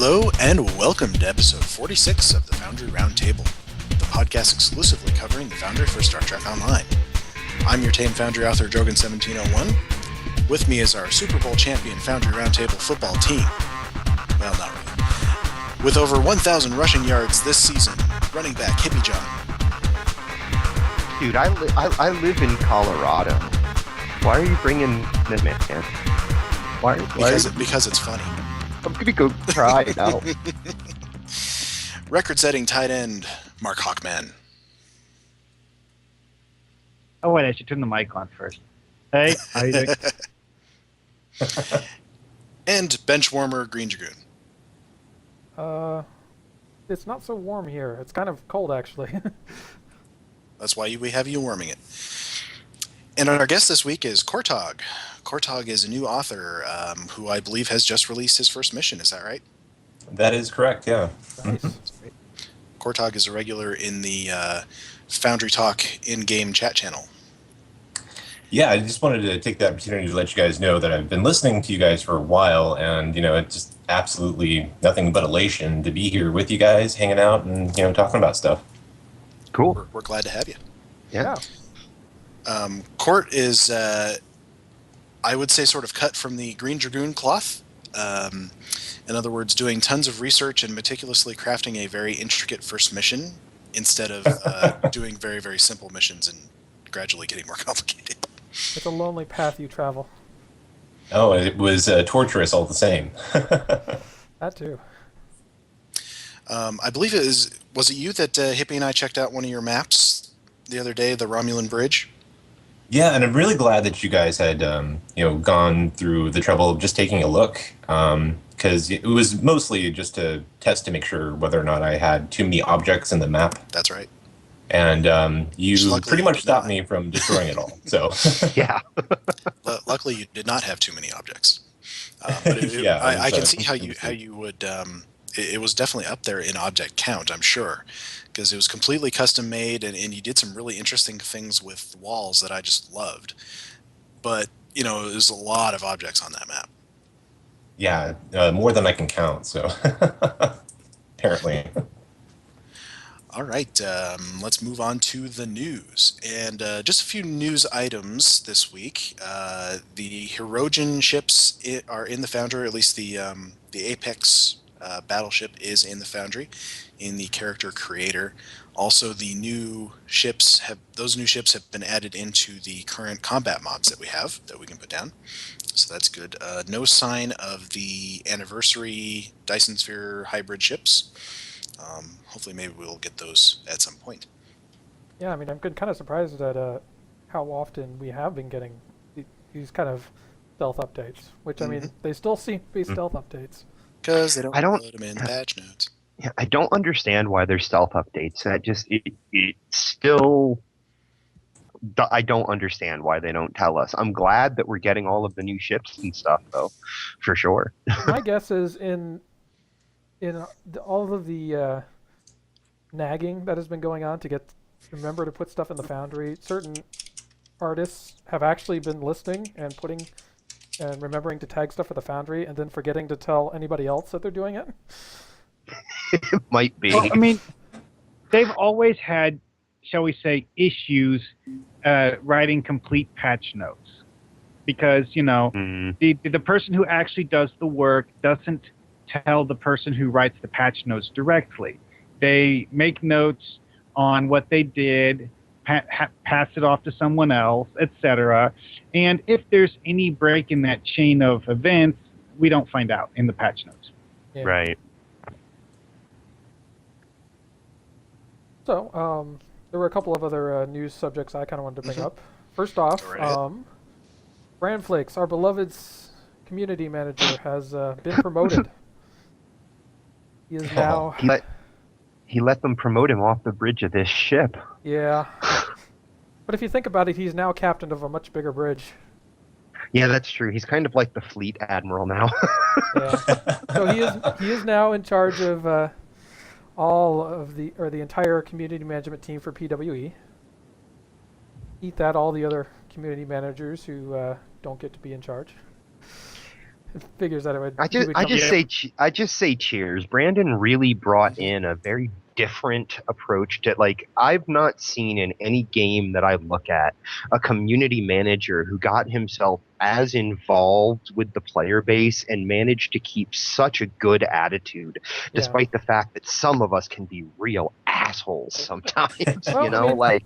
Hello and welcome to episode 46 of the Foundry Roundtable, the podcast exclusively covering the Foundry for Star Trek Online. I'm your tame Foundry author, Hirogen1701. With me is our Super Bowl champion Foundry Roundtable football team. Well, not really. With over 1,000 rushing yards this season, running back Hippiejohn. Dude, I live in Colorado. Why are you bringing this man? Because it's funny. I'm gonna go try it out. Record-setting tight end Markhawkman. Oh wait, I should turn the mic on first. Hey, how you doing? And bench warmer Greendragoon. It's not so warm here. It's kind of cold, actually. That's why we have you warming it. And our guest this week is Kortaag. Kortaag is a new author who I believe has just released his first mission. Is that right? That is correct, yeah. Nice. Kortaag is a regular in the Foundry Talk in-game chat channel. Yeah, I just wanted to take the opportunity to let you guys know that I've been listening to you guys for a while, and, it's just absolutely nothing but elation to be here with you guys, hanging out and, talking about stuff. Cool. We're glad to have you. Yeah. Kort is, I would say, sort of cut from the Greendragoon cloth. In other words, doing tons of research and meticulously crafting a very intricate first mission instead of doing very, very simple missions and gradually getting more complicated. It's a lonely path you travel. Oh, it was torturous all the same. That too. I believe was it you that Hippie and I checked out one of your maps the other day, the Romulan Bridge? Yeah, and I'm really glad that you guys had, gone through the trouble of just taking a look, because it was mostly just to test to make sure whether or not I had too many objects in the map. That's right. And you pretty much stopped me from destroying it all. So Yeah. Luckily, you did not have too many objects. But I can see how you would. It was definitely up there in object count, I'm sure, because it was completely custom made, and you did some really interesting things with walls that I just loved. But there's a lot of objects on that map. Yeah, more than I can count. So apparently. All right, let's move on to the news. And just a few news items this week. The Hirogen ships are in the Foundry, or at least the Apex battleship is in the Foundry, in the character creator. Also, the new ships have been added into the current combat mods that we have that we can put down. So that's good. No sign of the Anniversary Dyson Sphere hybrid ships. Hopefully, maybe we'll get those at some point. Yeah, I mean, I'm kind of surprised at how often we have been getting these kind of stealth updates, which, I mean, they still seem to be stealth updates. Because they don't load them in patch notes. Yeah, I don't understand why there's stealth updates. I don't understand why they don't tell us. I'm glad that we're getting all of the new ships and stuff, though, for sure. My guess is in all of the nagging that has been going on to remember to put stuff in the Foundry, certain artists have actually been listening and remembering to tag stuff for the Foundry and then forgetting to tell anybody else that they're doing it. It might be. Well, I mean, they've always had, shall we say, issues writing complete patch notes. Because, the person who actually does the work doesn't tell the person who writes the patch notes directly. They make notes on what they did, pass it off to someone else, etc. And if there's any break in that chain of events, we don't find out in the patch notes. Yeah. Right. So, there were a couple of other news subjects I kind of wanted to bring up. First off, Brandflakes, our beloved community manager, has been promoted. He is now... He let them promote him off the bridge of this ship. Yeah. But if you think about it, he's now captain of a much bigger bridge. Yeah, that's true. He's kind of like the fleet admiral now. Yeah. So he is now in charge of the entire community management team for PWE. Eat that, all the other community managers who don't get to be in charge. figures that it would. I he would come- I just say cheers. Brandon really brought in a very different approach to, like, I've not seen in any game that I look at a community manager who got himself as involved with the player base and managed to keep such a good attitude, despite the fact that some of us can be real assholes sometimes. Well, You know, I mean, like,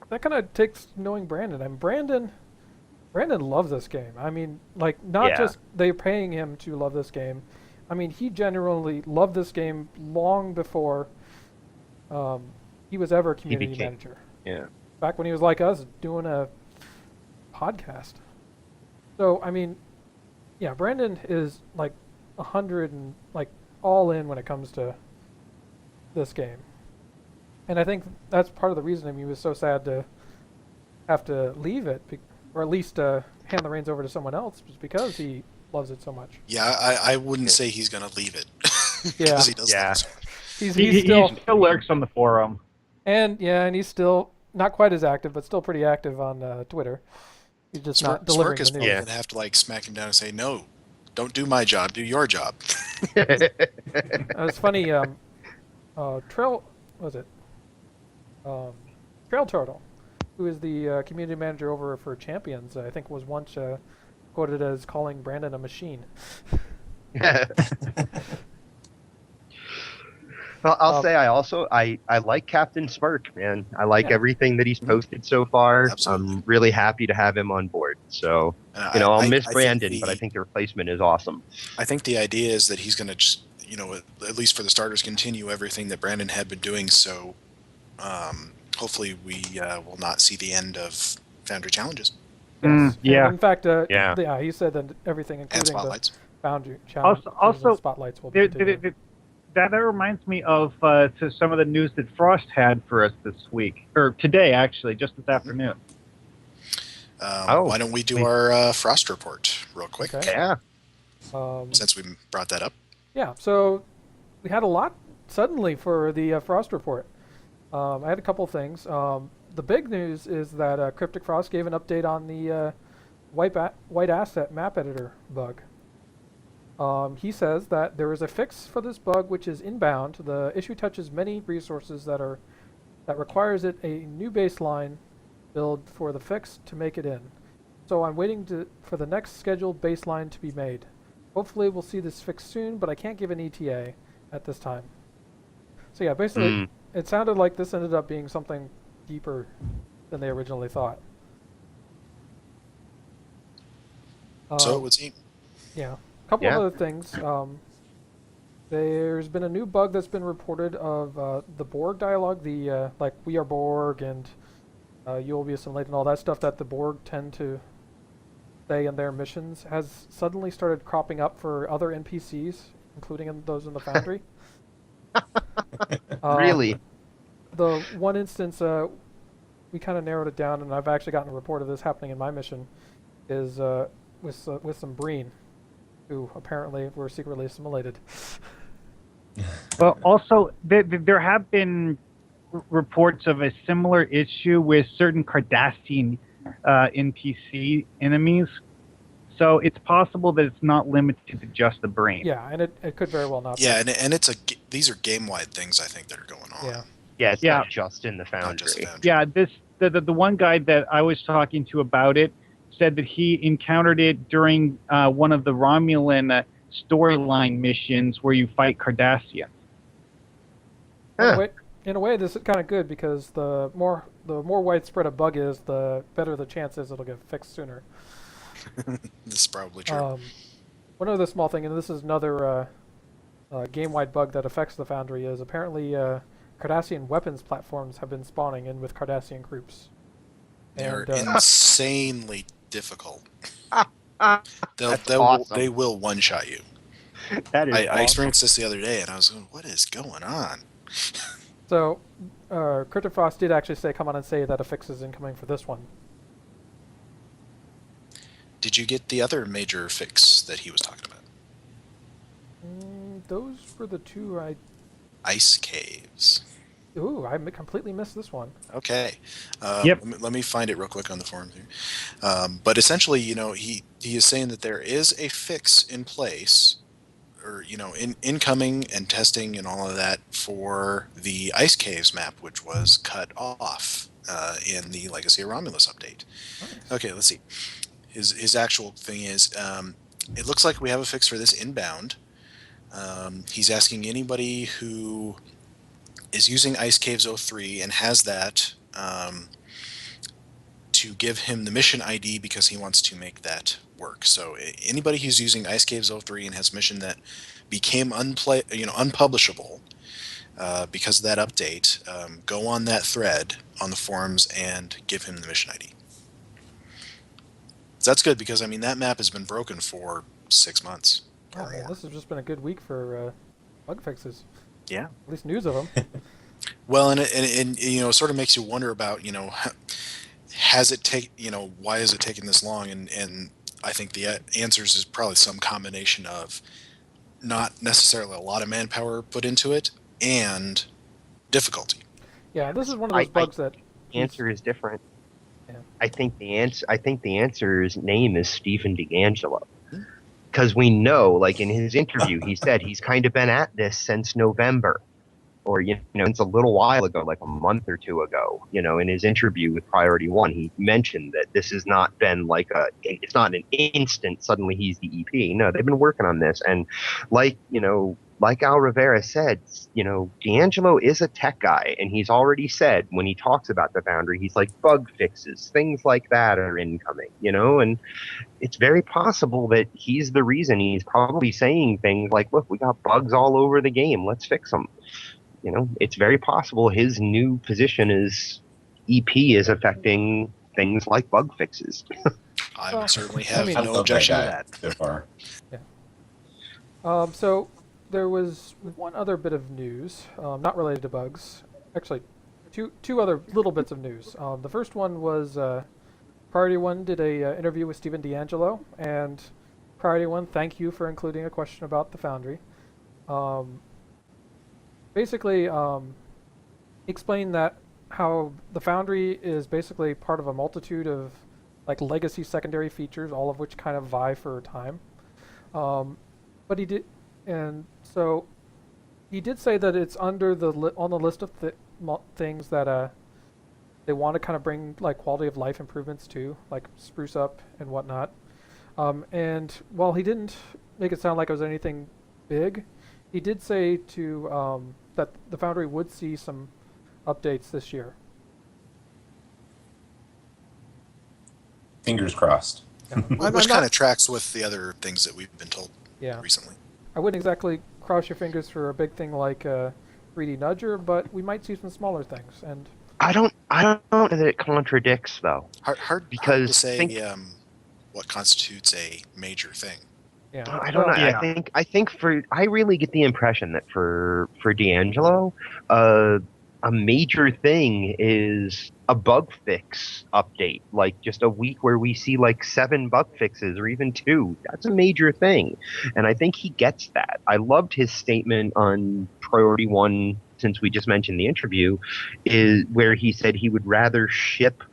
that kind of takes knowing Brandon. And Brandon loves this game. I mean, like, not Yeah. just they're paying him to love this game. I mean, he genuinely loved this game long before he was ever a community manager. yeah. Back when he was like us, doing a podcast. So, I mean, yeah, Brandon is like 100 and like all in when it comes to this game. And I think that's part of the reason he was so sad to have to leave it, or at least hand the reins over to someone else, just because he loves it so much. Yeah, I wouldn't say he's going to leave it. Yeah. Because he does love it so much. He still lurks on the forum. And he's still not quite as active, but still pretty active on Twitter. He's just not delivering Smirk is the probably news. going to have to like smack him down and say, no, don't do my job, do your job. It's funny. Trail Turtle, who is the community manager over for Champions, I think was once quoted as calling Brandon a machine. Well, I'll say I like Captain Smirk, man. I like everything that he's posted so far. Absolutely. I'm really happy to have him on board. So, And I'll miss I think Brandon, but I think the replacement is awesome. I think the idea is that he's going to just, at least for the starters, continue everything that Brandon had been doing. So hopefully we will not see the end of Foundry Challenges Yes. Yeah. And in fact, Yeah. he said that everything, and including the Spotlights. Foundry Challenges Also, and Spotlights, will be continuing. that reminds me of to some of the news that Frost had for us this week, or today actually, just this afternoon. Why don't we do our Frost report real quick, Okay. Yeah. since we brought that up? Yeah, so we had a lot suddenly for the Frost report. I had a couple things. The big news is that Cryptic Frost gave an update on the white asset map editor bug. He says that there is a fix for this bug which is inbound. The issue touches many resources that requires it a new baseline build for the fix to make it in. So I'm waiting for the next scheduled baseline to be made. Hopefully we'll see this fixed soon, but I can't give an ETA at this time. So yeah, basically it sounded like this ended up being something deeper than they originally thought. So it would seem. Yeah. A couple of other things. There's been a new bug that's been reported of the Borg dialogue, the like we are Borg and you will be assimilated and all that stuff that the Borg tend to say in their missions has suddenly started cropping up for other NPCs, including those in the Foundry. Really? The one instance we kind of narrowed it down, and I've actually gotten a report of this happening in my mission, is with some Breen, who apparently were secretly assimilated. Well, also there have been reports of a similar issue with certain Cardassian NPC enemies. So it's possible that it's not limited to just the brain. Yeah, and it could very well not. Yeah, and these are game-wide things I think that are going on. Yeah. Yeah, it's not just in the Not Foundry. just the Foundry. Yeah, the one guy that I was talking to about it said that he encountered it during one of the Romulan storyline missions where you fight Cardassians. In a way, this is kind of good because the more widespread a bug is, the better the chances it'll get fixed sooner. This is probably true. One other small thing, and this is another game-wide bug that affects the Foundry, is apparently Cardassian weapons platforms have been spawning in with Cardassian groups. They're And, insanely difficult. They will one-shot you. That is I experienced this the other day, and I was going, what is going on? So, Cryptic Frost did actually come on and say that a fix is incoming for this one. Did you get the other major fix that he was talking about? Those were the two Ice caves. Ooh, I completely missed this one. Okay. Yep. Let me find it real quick on the forum here. But essentially, he is saying that there is a fix in place, or incoming and testing and all of that for the Ice Caves map, which was cut off in the Legacy of Romulus update. Nice. Okay, let's see. His actual thing is, it looks like we have a fix for this inbound. He's asking anybody who is using Ice Caves 03 and has that to give him the mission ID because he wants to make that work. So anybody who's using Ice Caves 03 and has mission that became unpublishable because of that update, go on that thread on the forums and give him the mission ID. So that's good because that map has been broken for 6 months or Oh man, more. this has just been a good week for bug fixes. Yeah. At least news of them. Well, and it sort of makes you wonder about has it why has it taken this long? And I think the answers is probably some combination of not necessarily a lot of manpower put into it and difficulty. Yeah, this is one of those bugs that The answer is different. Yeah. I think the answer's name is Stephen D'Angelo. Because we know, like in his interview, he said he's kind of been at this since November, or since a little while ago, like a month or two ago. In his interview with Priority One, he mentioned that this has not been it's not an instant. Suddenly he's the EP. No, they've been working on this, and like Al Rivera said, D'Angelo is a tech guy, and he's already said when he talks about the Foundry, he's like bug fixes, things like that are incoming. And it's very possible that he's the reason. He's probably saying things like, look, we got bugs all over the game. Let's fix them. It's very possible his new position as EP is affecting things like bug fixes. I would certainly have I no love objection to that that. guy so far. So there was one other bit of news, not related to bugs. Actually, two other little bits of news. The first one was Priority One did a interview with Stephen D'Angelo, and Priority One, thank you for including a question about the Foundry. Basically, explained that how the Foundry is basically part of a multitude of legacy secondary features, all of which kind of vie for time. But he did, and so he did say that it's under on the list of things that they want to kind of bring quality of life improvements to, like spruce up and whatnot. And while he didn't make it sound like it was anything big, he did say to that the Foundry would see some updates this year. Fingers crossed. Yeah. Which kind of tracks with the other things that we've been told recently. I wouldn't exactly cross your fingers for a big thing like 3D Nudger, but we might see some smaller things. And I don't know that it contradicts though. Hard Because to say what constitutes a major thing. yeah, I don't know. Yeah. I think I really get the impression that for D'Angelo, a major thing is a bug fix update, like just a week where we see 7 bug fixes or even 2. That's a major thing, and I think he gets that. I loved his statement on Priority One, since we just mentioned the interview, is where he said he would rather ship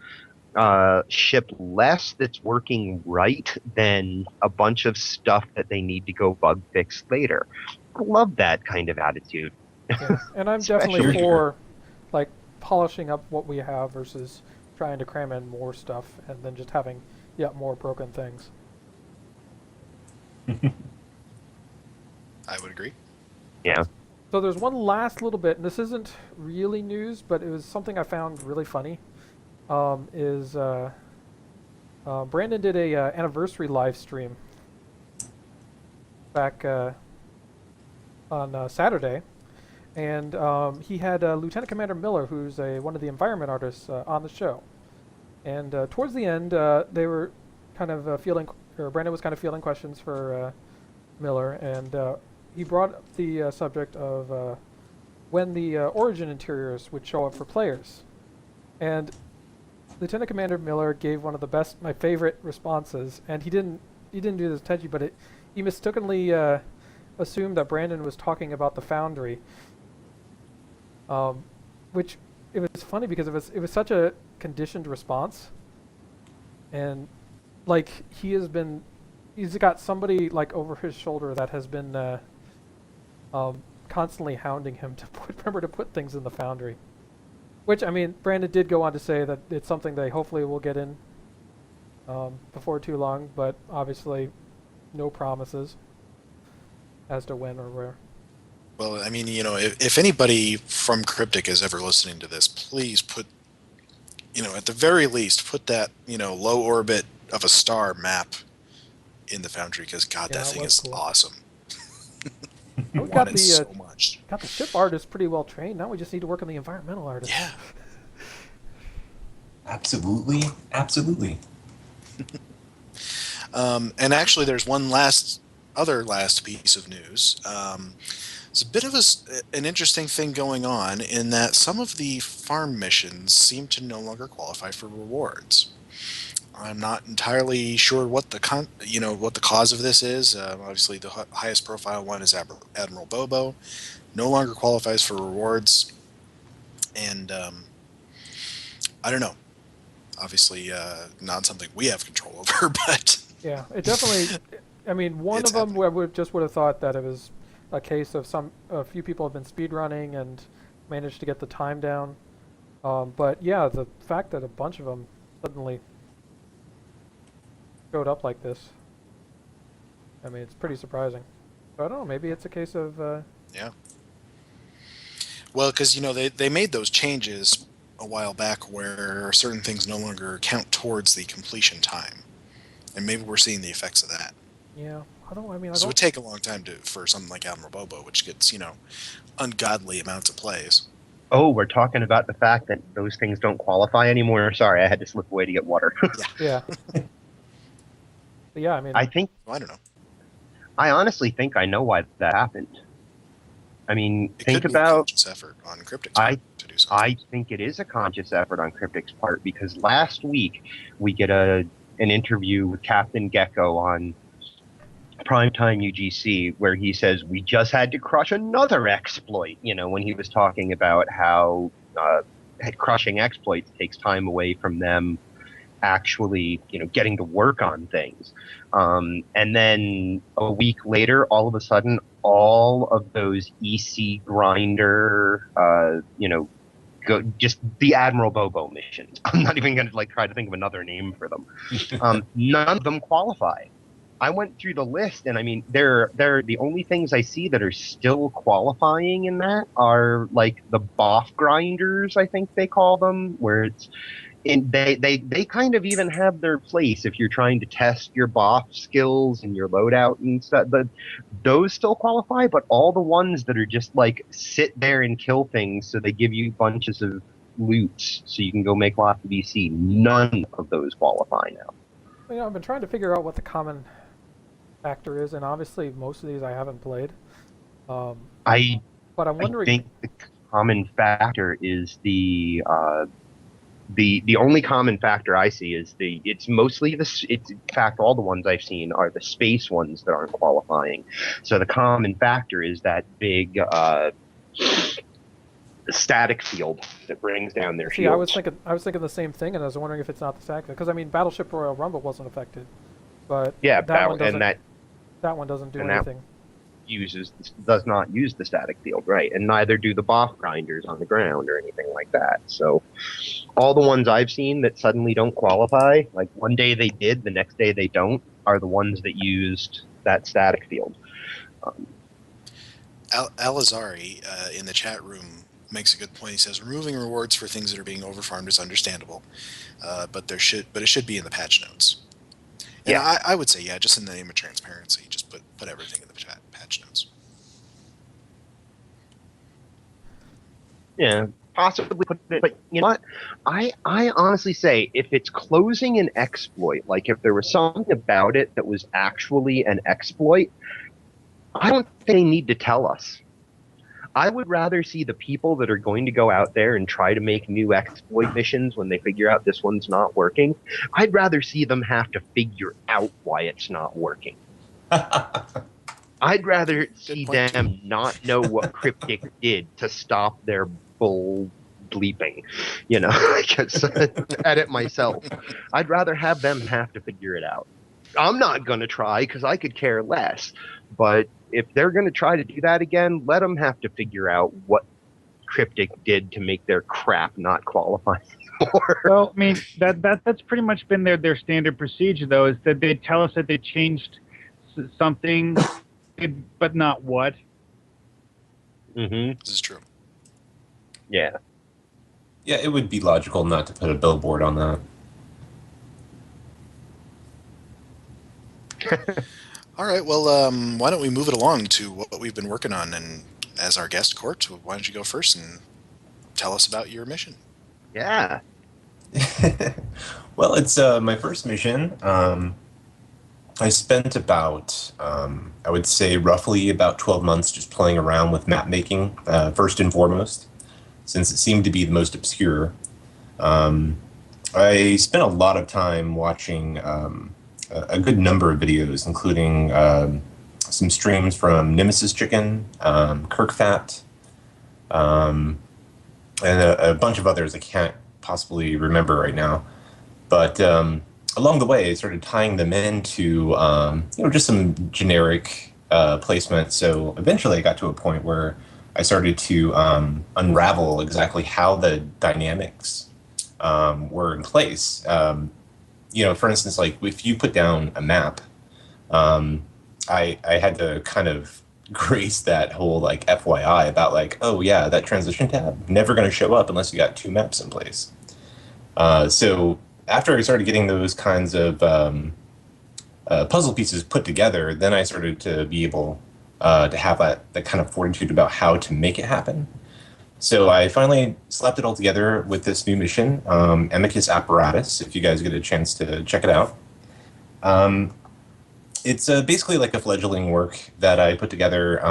less that's working right than a bunch of stuff that they need to go bug fix later. I love that kind of attitude. yeah. And I'm definitely for polishing up what we have versus trying to cram in more stuff and then just having yet more broken things. I would agree. Yeah. So there's one last little bit, and this isn't really news, but it was something I found really funny. Brandon did a anniversary live stream back on Saturday, and he had Lieutenant Commander Miller, who's one of the environment artists, on the show. And towards the end, they were kind of Brandon was kind of fielding questions for Miller, and he brought up the subject of when the Origin interiors would show up for players. And Lieutenant Commander Miller gave one of my favorite responses, and he didn't do this intentionally, but he mistakenly assumed that Brandon was talking about the Foundry. which it was funny because it was such a conditioned response, and like he's got somebody like over his shoulder that has been constantly hounding him to remember to put things in the Foundry. Which, I mean, Brandon did go on to say that it's something they hopefully will get in before too long, but obviously no promises as to when or where. Well, I mean, if anybody from Cryptic is ever listening to this, please put, at the very least, put that, low orbit of a star map in the Foundry, because God, Yeah, that it thing was is cool. awesome. We Want got it the so much. got the ship artist pretty well trained. Now we just need to work on the environmental artist. Yeah. Absolutely, absolutely. And actually, there's one last piece of news. It's a bit of an interesting thing going on in that some of the farm missions seem to no longer qualify for rewards. I'm not entirely sure what the cause of this is. Obviously, the highest profile one is Admiral Bobo, no longer qualifies for rewards, and I don't know. Obviously, not something we have control over, but Yeah, it definitely. I mean, one It's of them happening. would have thought that it was a case of a few people have been speedrunning and managed to get the time down. But yeah, the fact that a bunch of them suddenly showed up like this, I mean, it's pretty surprising. So I don't know. Maybe it's a case of yeah. Well, because they made those changes a while back where certain things no longer count towards the completion time, and maybe we're seeing the effects of that. yeah. I don't. I mean, I So it would don't. take a long time for something like Admiral Bobo, which gets ungodly amounts of plays. Oh, we're talking about the fact that those things don't qualify anymore. Sorry, I had to slip away to get water. Yeah. But yeah. I mean, I don't know. I honestly think I know why that happened. I mean, It think could be a about. conscious effort on Cryptic's part to do something. I think it is a conscious effort on Cryptic's part, because last week we get an interview with Captain Gecko on Primetime UGC where he says we just had to crush another exploit. When he was talking about how crushing exploits takes time away from them actually, getting to work on things. And then a week later, all of a sudden, all of those EC grinder, just the Admiral Bobo missions. I'm not even going to try to think of another name for them. None of them qualify. I went through the list, and I mean, they're the only things I see that are still qualifying in that are like the BOF grinders, I think they call them, where it's. And they kind of even have their place if you're trying to test your BOF skills and your loadout and stuff. But those still qualify, but all the ones that are just like sit there and kill things so they give you bunches of loots so you can go make lots of EC, none of those qualify now. I've been trying to figure out what the common factor is, and obviously most of these I haven't played. But I'm wondering. I think the common factor is the only common factor I see is it's mostly in fact, all the ones I've seen are the space ones that aren't qualifying. So the common factor is that big static field that brings down their shields. I was thinking the same thing, and I was wondering if it's not the static field, because I mean, Battleship Royal Rumble wasn't affected, but yeah, that one doesn't do anything. Does not use the static field, right? And neither do the BOF grinders on the ground or anything like that. So all the ones I've seen that suddenly don't qualify, like one day they did, the next day they don't, are the ones that used that static field. Alizari in the chat room makes a good point. He says removing rewards for things that are being overfarmed is understandable, but it should be in the patch notes. And yeah, I would say, yeah, just in the name of transparency, just put everything in the patch notes. Yeah, possibly put it, but you know what? I honestly say if it's closing an exploit, like if there was something about it that was actually an exploit, I don't think they need to tell us. I would rather see the people that are going to go out there and try to make new exploit missions when they figure out this one's not working. I'd rather see them have to figure out why it's not working. I'd rather see them not know what Cryptic did to stop their bull bleeping, because edit myself. I'd rather have them have to figure it out. I'm not going to try because I could care less. But if they're going to try to do that again, let them have to figure out what Cryptic did to make their crap not qualify anymore. Well, I mean, that's pretty much been their standard procedure, though, is that they tell us that they changed something, but not what. Mm-hmm. This is true. Yeah. Yeah, it would be logical not to put a billboard on that. All right, well, why don't we move it along to what we've been working on? And as our guest, Court, why don't you go first and tell us about your mission? Yeah. Well, it's my first mission. I spent about, I would say, roughly about 12 months just playing around with map making, first and foremost, since it seemed to be the most obscure. I spent a lot of time watching a good number of videos, including some streams from Nemesis Chicken, KirkFat, and a bunch of others I can't possibly remember right now. But along the way, I started tying them into just some generic placement. So eventually, I got to a point where I started to unravel exactly how the dynamics were in place. For instance, like if you put down a map, I had to kind of grace that whole like FYI about like, oh yeah, that transition tab never going to show up unless you got two maps in place. So after I started getting those kinds of puzzle pieces put together, then I started to be able to have that kind of fortitude about how to make it happen. So I finally slapped it all together with this new mission, Amicus Apparatus, if you guys get a chance to check it out. It's basically like a fledgling work that I put together.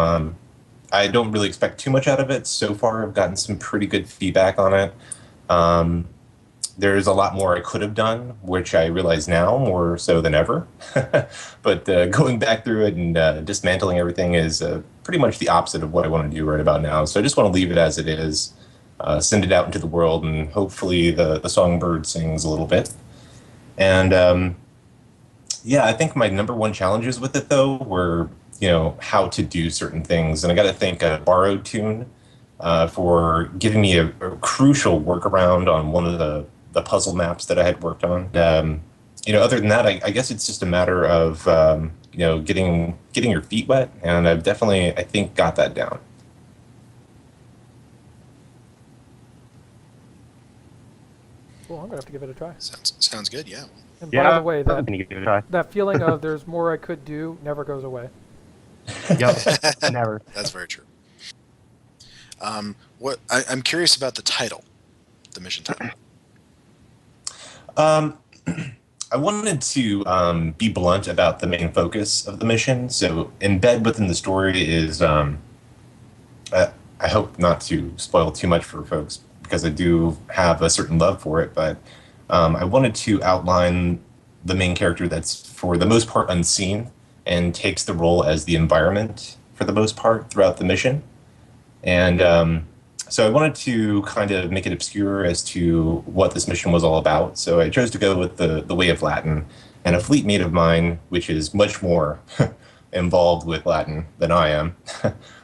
I don't really expect too much out of it. So far, I've gotten some pretty good feedback on it. There's a lot more I could have done, which I realize now more so than ever. But going back through it and dismantling everything is pretty much the opposite of what I want to do right about now. So I just want to leave it as it is, send it out into the world, and hopefully the songbird sings a little bit. And I think my number one challenges with it, though, were how to do certain things. And I got to thank Borrowed Tune for giving me a crucial workaround on one of the puzzle maps that I had worked on. Other than that, I guess it's just a matter of getting your feet wet, and I've definitely, I think, got that down. Well, I'm gonna have to give it a try. Sounds good, yeah. And by the way, I'm gonna give it a try. that feeling of there's more I could do never goes away. Yep, never. That's very true. I'm curious about the title, the mission title. I wanted to be blunt about the main focus of the mission. So embed within the story is, I hope not to spoil too much for folks because I do have a certain love for it, but I wanted to outline the main character that's for the most part unseen and takes the role as the environment for the most part throughout the mission. And so I wanted to kind of make it obscure as to what this mission was all about. So I chose to go with the way of Latin, and a fleet mate of mine, which is much more involved with Latin than I am,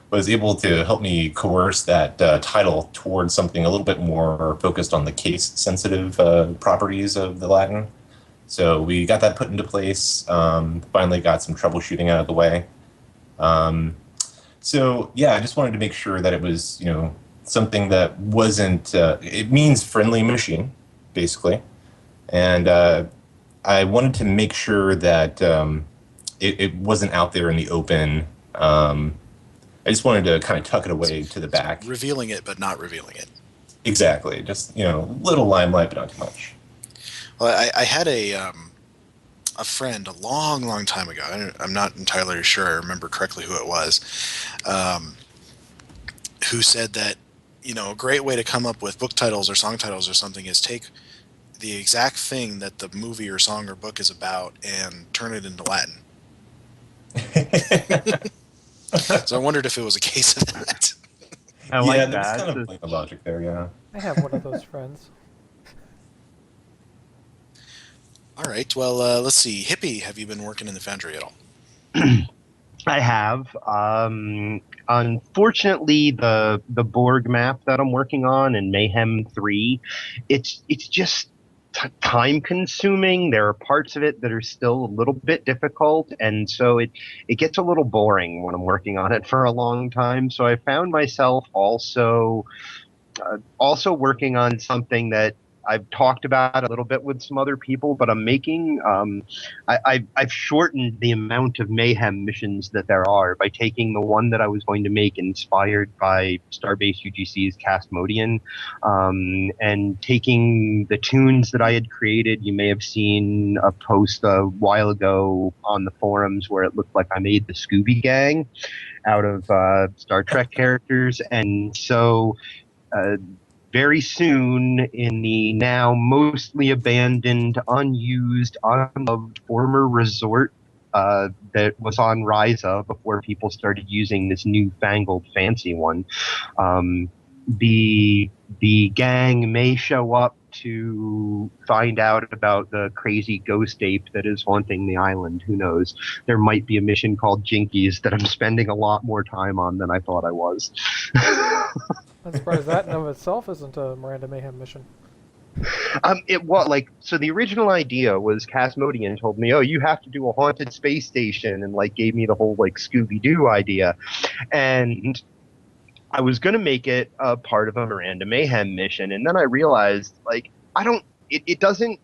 was able to help me coerce that title towards something a little bit more focused on the case-sensitive properties of the Latin. So we got that put into place, finally got some troubleshooting out of the way. So yeah, I just wanted to make sure that it was, something that wasn't, it means friendly machine, basically. And I wanted to make sure that it wasn't out there in the open. I just wanted to kind of tuck it away to the back. Revealing it, but not revealing it. Exactly. Just, little limelight, but not too much. Well, I had a friend a long, long time ago. I'm not entirely sure I remember correctly who it was, who said that, a great way to come up with book titles or song titles or something is take the exact thing that the movie or song or book is about and turn it into Latin. So I wondered if it was a case of that. I Yeah, like there was that. kind of like a logic there, yeah. I have one of those friends. All right. Well, let's see. Hippie, have you been working in the Foundry at all? I have. Unfortunately, the Borg map that I'm working on in Mayhem 3, it's just time consuming. There are parts of it that are still a little bit difficult, and so it gets a little boring when I'm working on it for a long time. So I found myself also working on something that I've talked about a little bit with some other people, but I'm making I've shortened the amount of mayhem missions that there are by taking the one that I was going to make inspired by Starbase UGC's Castmodian, and taking the tunes that I had created. You may have seen a post a while ago on the forums where it looked like I made the Scooby Gang out of Star Trek characters, and so uh, very soon, in the now mostly abandoned, unused, unloved former resort that was on Ryza before people started using this newfangled fancy one, um, the gang may show up to find out about the crazy ghost ape that is haunting the island. Who knows? There might be a mission called Jinkies that I'm spending a lot more time on than I thought I was. I'm surprised that in of itself isn't a Miranda Mayhem mission. It was like, so the original idea was Casmodian told me, "Oh, you have to do a haunted space station," and like gave me the whole like Scooby Doo idea, and I was gonna make it a part of a Miranda Mayhem mission, and then I realized like I don't, it doesn't.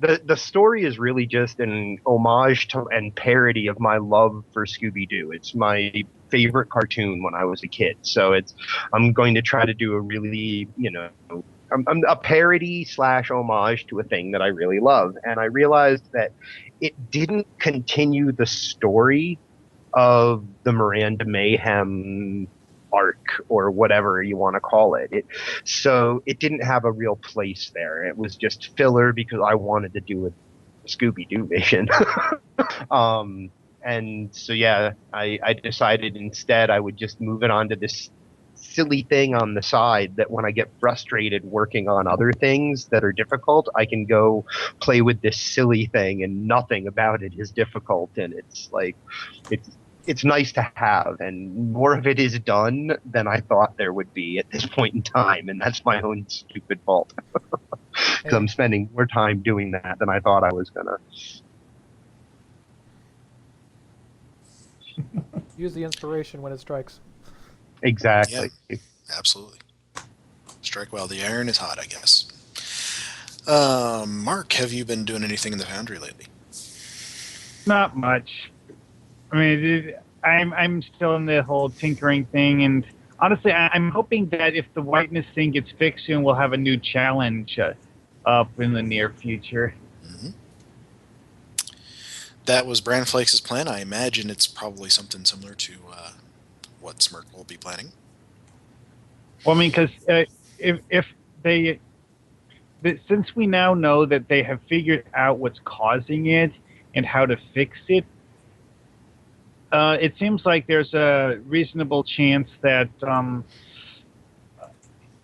The story is really just an homage to and parody of my love for Scooby Doo. It's my favorite cartoon when I was a kid, so I'm going to try to do a really I'm a parody slash homage to a thing that I really love, and I realized that it didn't continue the story of the Miranda Mayhem arc or whatever you want to call it. So it didn't have a real place there. It was just filler because I wanted to do a Scooby Doo mission. And so yeah, I decided instead I would just move it on to this silly thing on the side that when I get frustrated working on other things that are difficult, I can go play with this silly thing and nothing about it is difficult, and it's like it's nice to have, and more of it is done than I thought there would be at this point in time, and that's my own stupid fault because I'm spending more time doing that than I thought I was gonna. Use the inspiration when it strikes. Exactly. Yeah, absolutely. Strike while the iron is hot, I guess. Mark, have you been doing anything in the Foundry lately? Not much. I mean, I'm still in the whole tinkering thing, and honestly, I'm hoping that if the whiteness thing gets fixed soon, we'll have a new challenge up in the near future. Mm-hmm. That was Branflakes' plan. I imagine it's probably something similar to what Smirk will be planning. Well, I mean, because if since we now know that they have figured out what's causing it and how to fix it, it seems like there's a reasonable chance that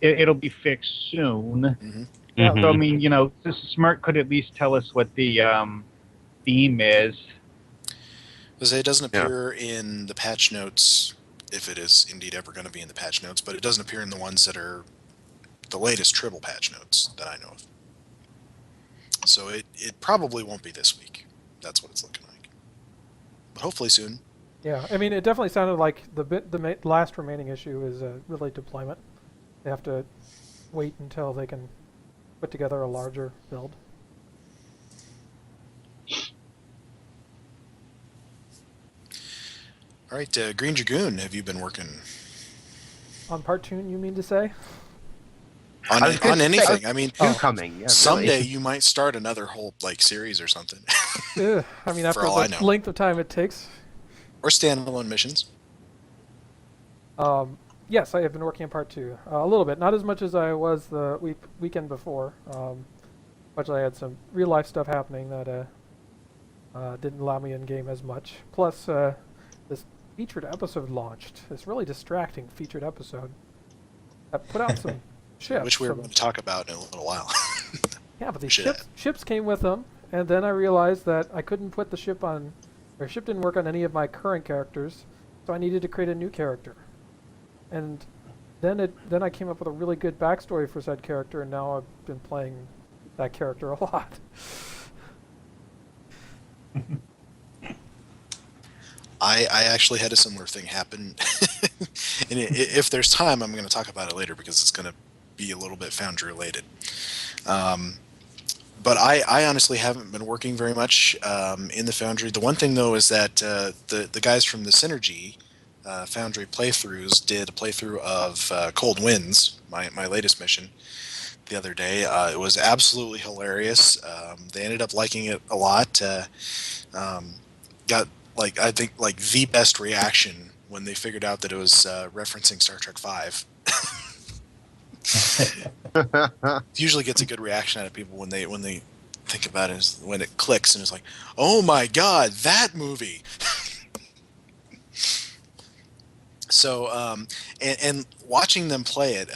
it'll be fixed soon. Mm-hmm. Yeah. So, I mean, Smirk could at least tell us what the theme is. Because it doesn't appear in the patch notes, if it is indeed ever going to be in the patch notes, but it doesn't appear in the ones that are the latest triple patch notes that I know of. So it probably won't be this week. That's what it's looking like. But hopefully soon. Yeah, I mean, it definitely sounded like the last remaining issue is really deployment. They have to wait until they can put together a larger build. All right, Greendragoon, have you been working On Partoon, you mean to say? on anything? I mean, coming. Yeah, someday really. you might start another whole series or something. I mean, after all I the know. length of time it takes. Or standalone missions. Yes, I have been working on Part 2 a little bit, not as much as I was the weekend before. But I had some real life stuff happening that didn't allow me in game as much. Plus, this featured episode launched. This really distracting featured episode that put out some ships. Which we're going to talk about in a little while. Yeah, but these ships came with them, and then I realized that I couldn't put the ship on, or ship didn't work on any of my current characters, so I needed to create a new character. And then I came up with a really good backstory for said character, and now I've been playing that character a lot. I actually had a similar thing happen. And if there's time, I'm going to talk about it later because it's going to be a little bit Foundry related. But I honestly haven't been working very much in the Foundry. The one thing, though, is that the guys from the Synergy Foundry playthroughs did a playthrough of Cold Winds, my latest mission, the other day. It was absolutely hilarious. They ended up liking it a lot. Got I think the best reaction when they figured out that it was referencing Star Trek V. Usually gets a good reaction out of people when they think about it, is when it clicks and it's like, oh my god, that movie. So and watching them play it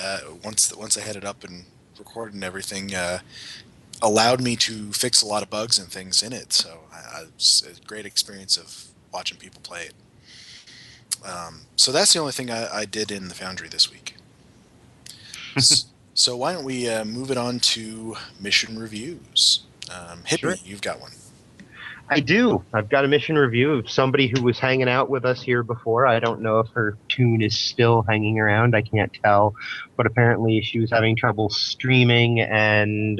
once I had it up and recorded and everything allowed me to fix a lot of bugs and things in it. So it's a great experience of watching people play it. So that's the only thing I did in the Foundry this week. So why don't we move it on to mission reviews? Hippie, Sure. You've got one. I do. I've got a mission review of somebody who was hanging out with us here before. I don't know if her tune is still hanging around. I can't tell. But apparently she was having trouble streaming and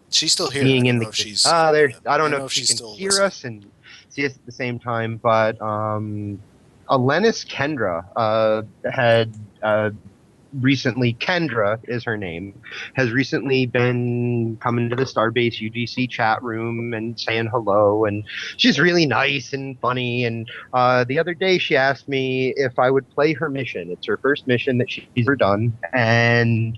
She's still here. being I in don't the know if she's. there. I don't know if if she she's can still hear listening. us and see us at the same time. But AlenisKendra had recently, Kendra is her name, has recently been coming to the Starbase UGC chat room and saying hello, and she's really nice and funny. And the other day she asked me if I would play her mission. It's her first mission that she's ever done, and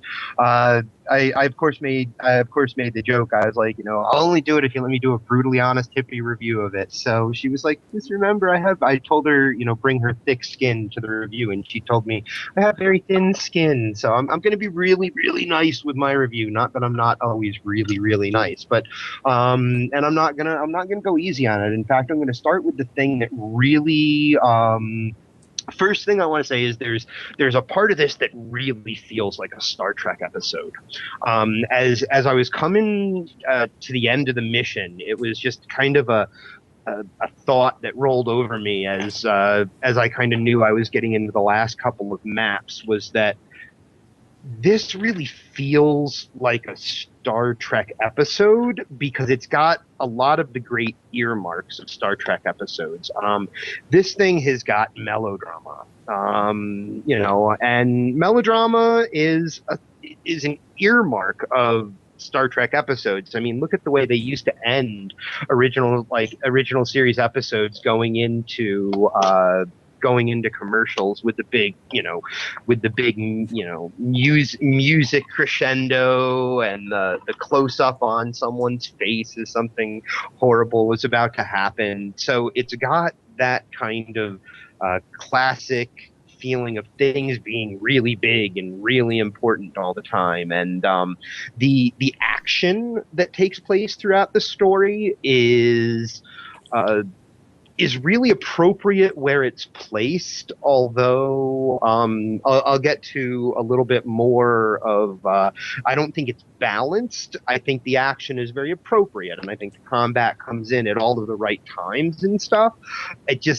I of course made the joke. I was like, I'll only do it if you let me do a brutally honest hippie review of it. So she was like, just remember, I told her, bring her thick skin to the review, and she told me I have very thin skin. So I'm going to be really, really nice with my review. Not that I'm not always really, really nice, but and I'm not gonna go easy on it. In fact, I'm going to start with the thing that really. First thing I want to say is there's a part of this that really feels like a Star Trek episode. As I was coming to the end of the mission, it was just kind of a thought that rolled over me as I kind of knew I was getting into the last couple of maps, was that this really feels like a Star Trek episode because it's got a lot of the great earmarks of Star Trek episodes. This thing has got melodrama, and melodrama is an earmark of Star Trek episodes. I mean, look at the way they used to end original series episodes going into commercials with the big music crescendo and the close up on someone's face as something horrible was about to happen. So it's got that kind of classic feeling of things being really big and really important all the time. And the action that takes place throughout the story is really appropriate where it's placed, although I'll get to a little bit more of I don't think it's balanced. I think the action is very appropriate, and I think the combat comes in at all of the right times and stuff. I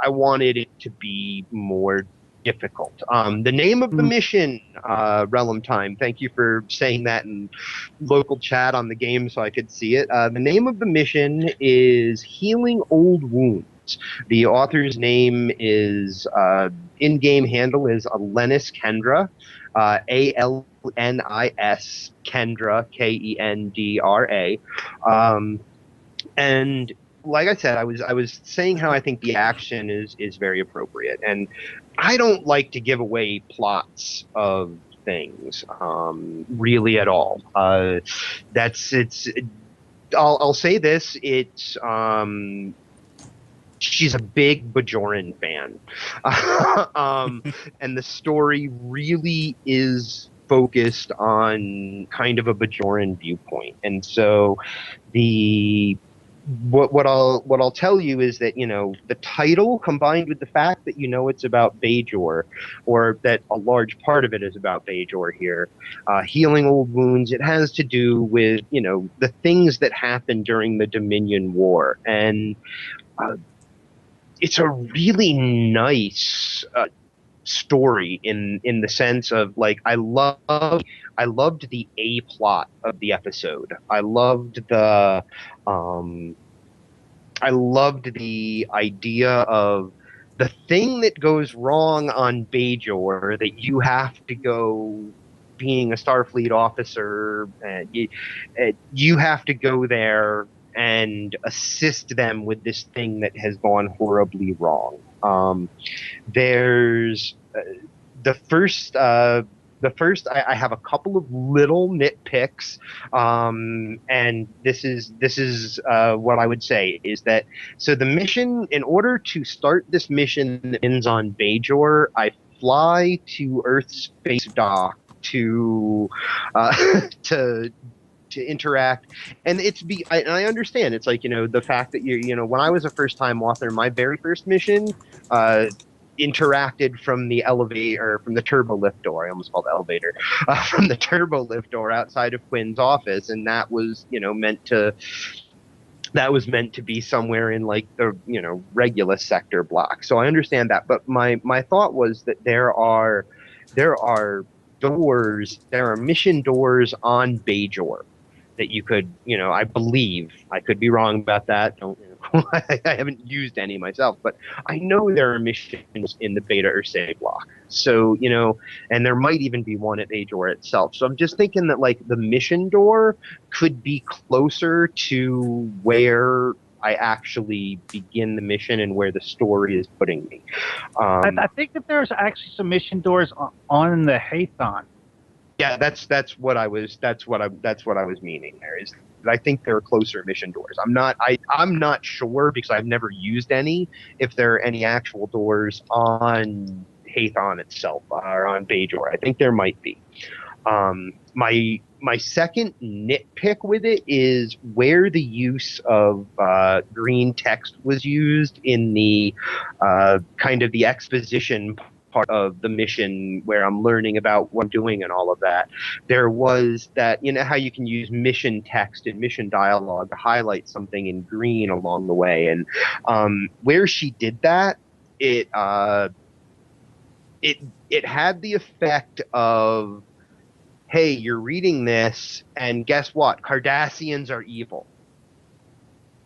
wanted it to be more difficult. The name of the mission, Realm Time, thank you for saying that in local chat on the game so I could see it. The name of the mission is Healing Old Wounds. The author's name is, in-game handle is AlenisKendra, ALNIS Kendra, KENDRA. And like I said, I was saying how I think the action is very appropriate, and I don't like to give away plots of things, really at all. I'll say this: it's she's a big Bajoran fan. And the story really is focused on kind of a Bajoran viewpoint. And so the what I'll tell you is that, you know, the title combined with the fact that, you know, it's about Bajor, or that a large part of it is about Bajor here, healing old wounds, it has to do with, you know, the things that happened during the Dominion War. And it's a really nice story in the sense of, like, I loved the A plot of the episode. Um I loved the idea of the thing that goes wrong on Bajor, that you have to go, being a Starfleet officer, you have to go there and assist them with this thing that has gone horribly wrong. There's the first I have a couple of little nitpicks, and this is what I would say is that, so the mission, in order to start this mission that ends on Bajor, I fly to Earth's space dock to to interact, and I understand, it's like, you know, the fact that you know, when I was a first time author, my very first mission interacted from the elevator, from the turbo lift door. I almost called it elevator. From the turbo lift door outside of Quinn's office, and that was, you know, meant to be somewhere in, like, the, you know, Regulus sector block. So I understand that, but my thought was that there are mission doors on Bajor that you could, you know, I believe, I could be wrong about that, don't, you know, I haven't used any myself, but I know there are missions in the Beta Ursay block. So, you know, and there might even be one at Bajor itself. So I'm just thinking that, like, the mission door could be closer to where I actually begin the mission and where the story is putting me. I think that there's actually some mission doors on the Hathon. Yeah, that's what I was meaning there, is that I think there are closer mission doors. I'm not sure, because I've never used any, if there are any actual doors on Hathon itself, or on Bajor. I think there might be. My second nitpick with it is where the use of green text was used in the kind of the exposition part of the mission, where I'm learning about what I'm doing and all of that. There was that, you know, how you can use mission text and mission dialogue to highlight something in green along the way, and where she did that, it had the effect of, hey, you're reading this, and guess what? Cardassians are evil.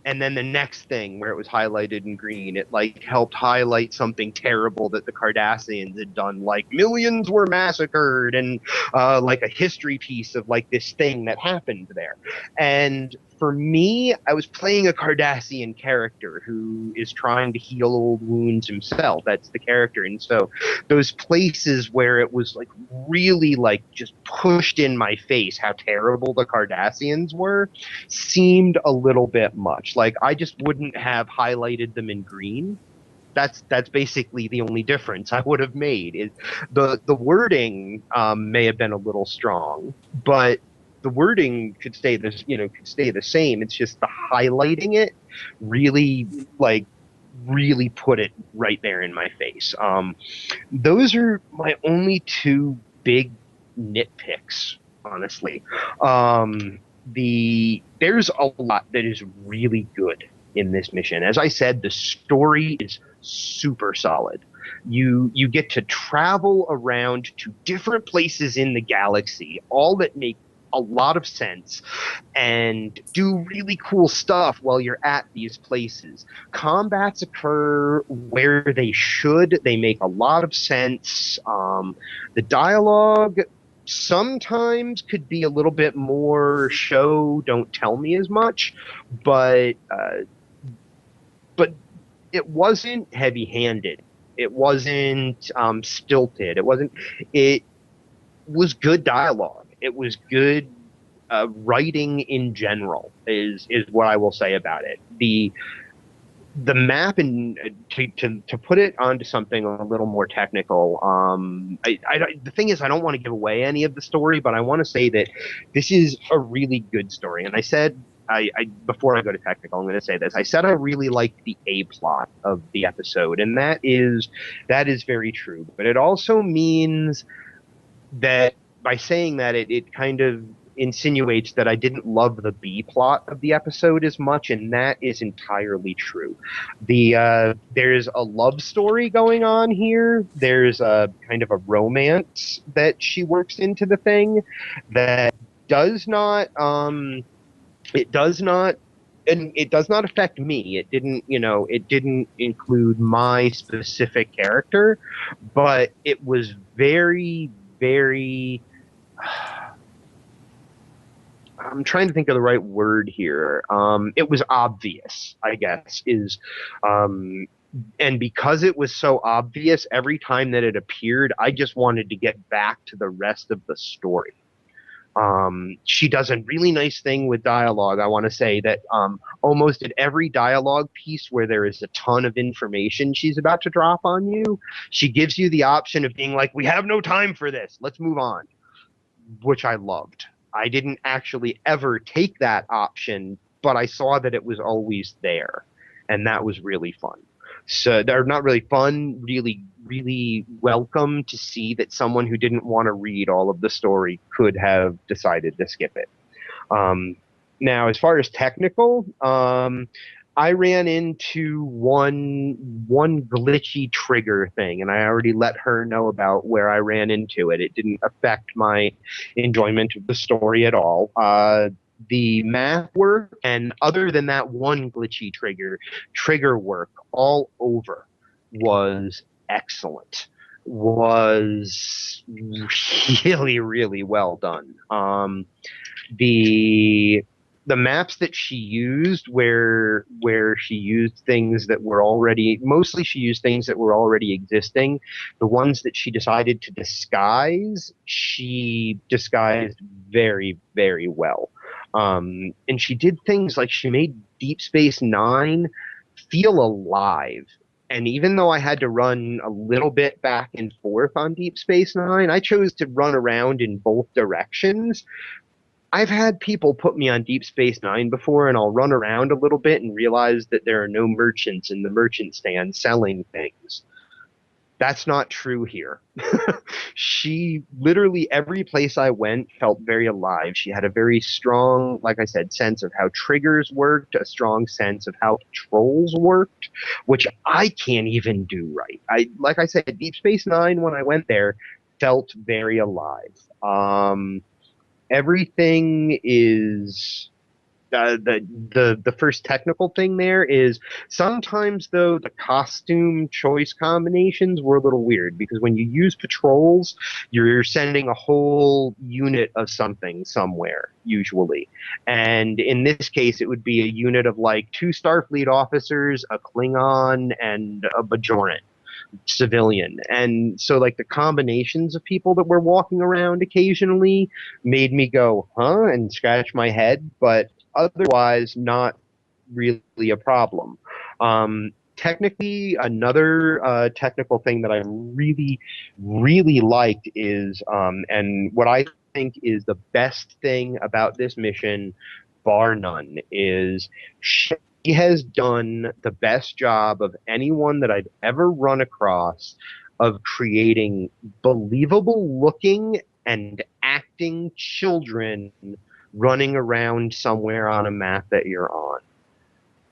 And then the next thing, where it was highlighted in green, it, like, helped highlight something terrible that the Cardassians had done, like millions were massacred, and like a history piece of, like, this thing that happened there. And for me, I was playing a Cardassian character who is trying to heal old wounds himself. That's the character. And so those places where it was, like, really, like, just pushed in my face how terrible the Cardassians were seemed a little bit much. Like, I just wouldn't have highlighted them in green. That's basically the only difference I would have made. The wording may have been a little strong, but the wording could stay the same. It's just the highlighting it really, like, really put it right there in my face. Those are my only two big nitpicks, honestly. There's a lot that is really good in this mission. As I said, the story is super solid. You get to travel around to different places in the galaxy, all that make a lot of sense, and do really cool stuff while you're at these places. Combats occur where they should. They make a lot of sense. The dialogue sometimes could be a little bit more show, don't tell me as much, but it wasn't heavy-handed. It wasn't stilted. It was good dialogue. It was good writing in general, is what I will say about it. the map, and to put it onto something a little more technical, the thing is, I don't want to give away any of the story, but I want to say that this is a really good story. And I said, before I go to technical, I'm going to say this. I said I really liked the A plot of the episode, and that is very true. But it also means that by saying that, it kind of insinuates that I didn't love the B plot of the episode as much, and that is entirely true. There's a love story going on here. There's a kind of a romance that she works into the thing that does not it does not and it does not affect me. It didn't include my specific character, but it was very, very I'm trying to think of the right word here. It was obvious, I guess, and because it was so obvious, every time that it appeared, I just wanted to get back to the rest of the story. She does a really nice thing with dialogue. I want to say that almost at every dialogue piece where there is a ton of information she's about to drop on you, she gives you the option of being like, we have no time for this. Let's move on, which I loved. I didn't actually ever take that option, but I saw that it was always there, and that was really fun. So they're not really fun, really, really welcome to see that someone who didn't want to read all of the story could have decided to skip it. Now, as far as technical, I ran into one glitchy trigger thing, and I already let her know about where I ran into it. It didn't affect my enjoyment of the story at all. The math work, and other than that one glitchy trigger work all over was excellent. Was really, really well done. The maps that she used, where she used things that were already, mostly she used things that were already existing. The ones that she decided to disguise, she disguised very, very well. And she did things like she made Deep Space Nine feel alive. And even though I had to run a little bit back and forth on Deep Space Nine, I chose to run around in both directions. I've had people put me on Deep Space Nine before, and I'll run around a little bit and realize that there are no merchants in the merchant stand selling things. That's not true here. She literally, every place I went felt very alive. She had a very strong, like I said, sense of how triggers worked, a strong sense of how controls worked, which I can't even do right. Like I said, Deep Space Nine, when I went there, felt very alive. Everything is the first technical thing there is sometimes, though, the costume choice combinations were a little weird, because when you use patrols, you're sending a whole unit of something somewhere usually, and in this case it would be a unit of like 2 Starfleet officers, a Klingon, and a Bajoran civilian. And so like the combinations of people that were walking around occasionally made me go, huh, and scratch my head, but otherwise not really a problem. Technically, another technical thing that I really, really liked is, and what I think is the best thing about this mission, bar none, is she has done the best job of anyone that I've ever run across of creating believable looking and acting children running around somewhere on a map that you're on.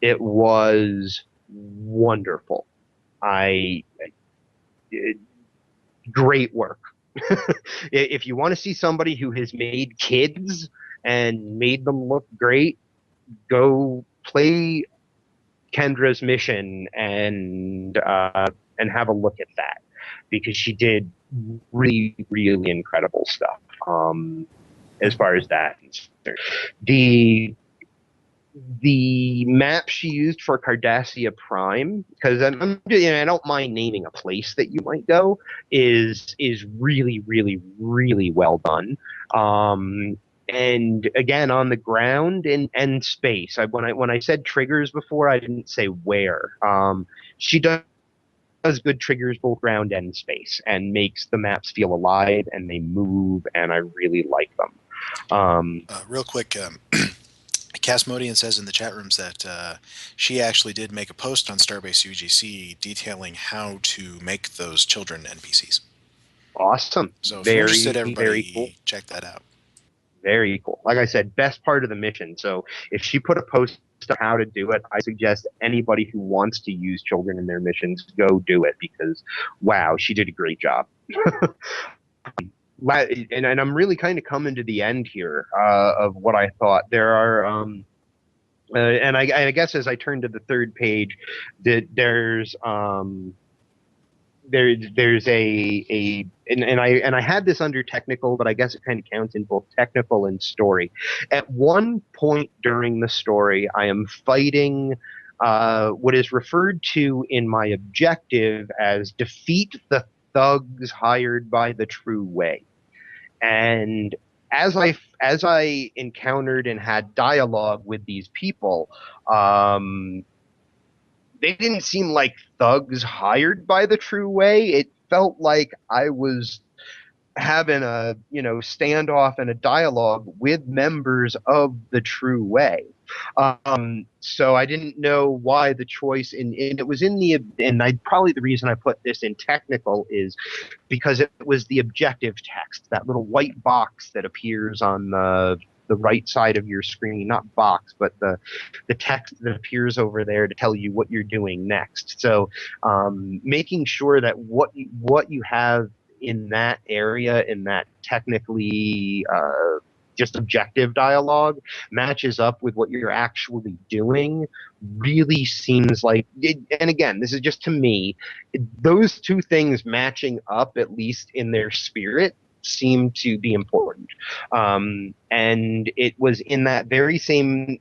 It was wonderful. Great work. If you want to see somebody who has made kids and made them look great, go play Kendra's mission and have a look at that, because she did really, really incredible stuff. As far as that, the map she used for Cardassia Prime, because I don't mind naming a place that you might go, is really, really, really well done. and again on the ground and space. When I said triggers before, I didn't say where. She does good triggers both ground and space, and makes the maps feel alive and they move, and I really like them. Real quick, Casmodian says in the chat rooms that she actually did make a post on Starbase UGC detailing how to make those children NPCs. Awesome. So if you're interested, Very, very cool. everybody check that out. Very cool. Like I said, best part of the mission. So if she put a post on how to do it, I suggest anybody who wants to use children in their missions, go do it, because wow, she did a great job. And I'm really kind of coming to the end here of what I thought. There are, and I guess as I turn to the third page, there's I had this under technical, but I guess it kind of counts in both technical and story. At one point during the story, I am fighting what is referred to in my objective as defeat the thugs hired by the True Way. And as I encountered and had dialogue with these people, they didn't seem like thugs hired by the True Way. It felt like I was having a standoff and a dialogue with members of the True Way. So I didn't know why the choice and it was in the, and probably the reason I put this in technical is because it was the objective text, that little white box that appears on the right side of your screen, not box, but the text that appears over there to tell you what you're doing next. So making sure that what you have in that area, in that technically just objective dialogue, matches up with what you're actually doing really seems like it, and again, this is just to me, those two things matching up, at least in their spirit, seem to be important. And it was in that very same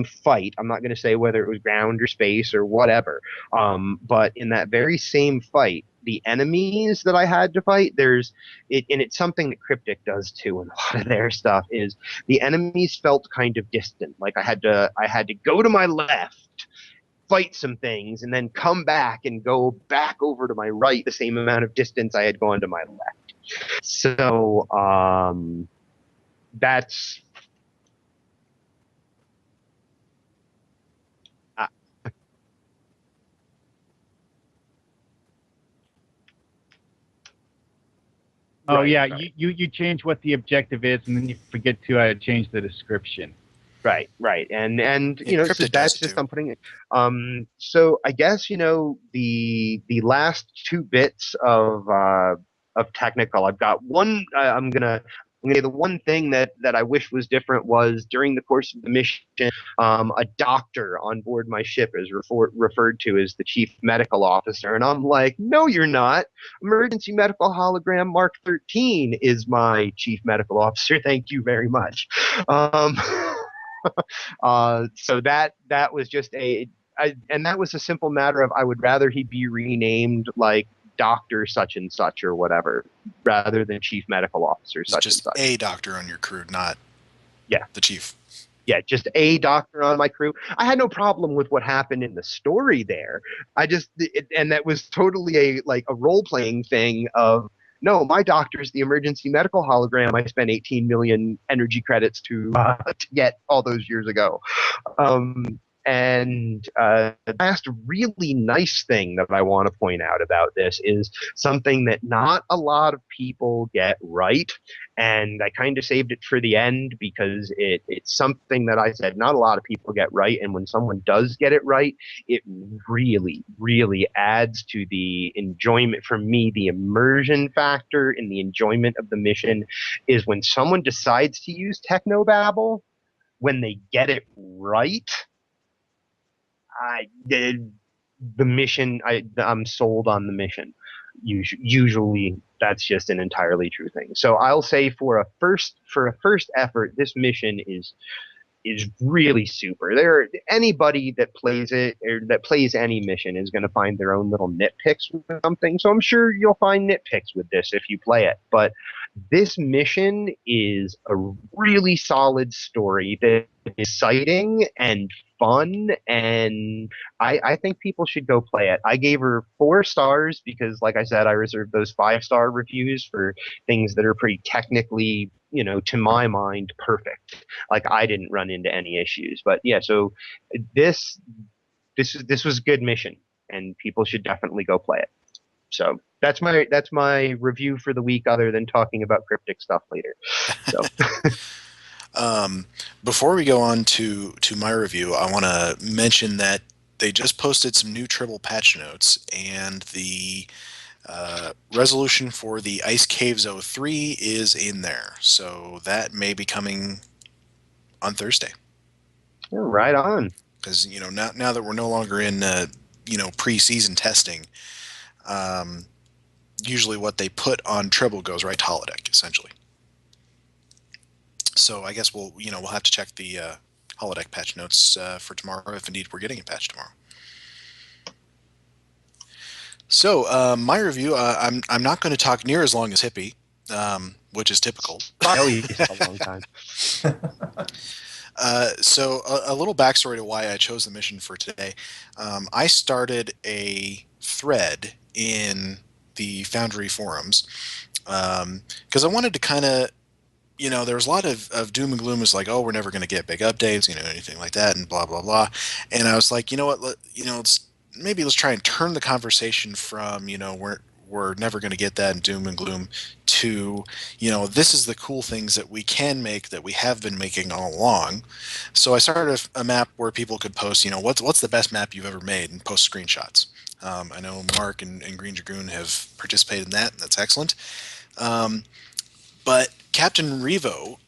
fight. I'm not going to say whether it was ground or space or whatever, but in that very same fight, the enemies that I had to fight, and it's something that Cryptic does too in a lot of their stuff, is the enemies felt kind of distant. Like I had to go to my left, fight some things, and then come back and go back over to my right the same amount of distance I had gone to my left. So that's oh yeah, right. You change what the objective is, and then you forget to change the description. Right, and so that's just I'm putting it. So I guess the last two bits of technical. I've got one. I'm gonna say the one thing that I wish was different was during the course of the mission, a doctor on board my ship is referred to as the chief medical officer, and I'm like, no, you're not. Emergency medical hologram Mark 13 is my chief medical officer. Thank you very much. So that was just and that was a simple matter of I would rather he be renamed like Doctor such and such or whatever, rather than Chief Medical Officer such and such. Just a doctor on your crew, not the chief. Yeah, just a doctor on my crew. I had no problem with what happened in the story there. And that was totally a role-playing thing of, no, my doctor's the emergency medical hologram I spent 18 million energy credits to get all those years ago. And the last really nice thing that I want to point out about this is something that not a lot of people get right. And I kind of saved it for the end because it's something that I said not a lot of people get right. And when someone does get it right, it really, really adds to the enjoyment. For me, the immersion factor in the enjoyment of the mission is when someone decides to use technobabble, when they get it right. The mission, I'm sold on the mission. Usually that's just an entirely true thing. So I'll say for a first effort, this mission is is really super. There, anybody that plays it or that plays any mission is going to find their own little nitpicks with something. So I'm sure you'll find nitpicks with this if you play it. But this mission is a really solid story that is exciting and fun, and I think people should go play it. I gave her 4 stars because, like I said, I reserved those 5-star reviews for things that are pretty technically, to my mind, perfect. Like I didn't run into any issues, but yeah. So this this was a good mission, and people should definitely go play it. So that's my review for the week. Other than talking about Cryptic stuff later. So Before we go on to my review, I want to mention that they just posted some new Tribble patch notes, and the resolution for the Ice Caves 03 is in there. So that may be coming on Thursday. yeah, right on. Because, now that we're no longer in, pre-season testing, usually what they put on Tribble goes right to holodeck, essentially. So I guess we'll have to check the holodeck patch notes for tomorrow, if indeed we're getting a patch tomorrow. So my review, I'm not going to talk near as long as Hippie, which is typical. At least a long time. So a little backstory to why I chose the mission for today. I started a thread in the Foundry forums because I wanted to kind of, there was a lot of doom and gloom. It's like, oh, we're never going to get big updates, anything like that, and blah blah blah. And I was like, you know what, let's try and turn the conversation from we're never going to get that in doom and gloom to this is the cool things that we can make, that we have been making all along. So I started a map where people could post what's the best map you've ever made, and post screenshots. I know Mark and Greendragoon have participated in that, and that's excellent. But Captain Revo,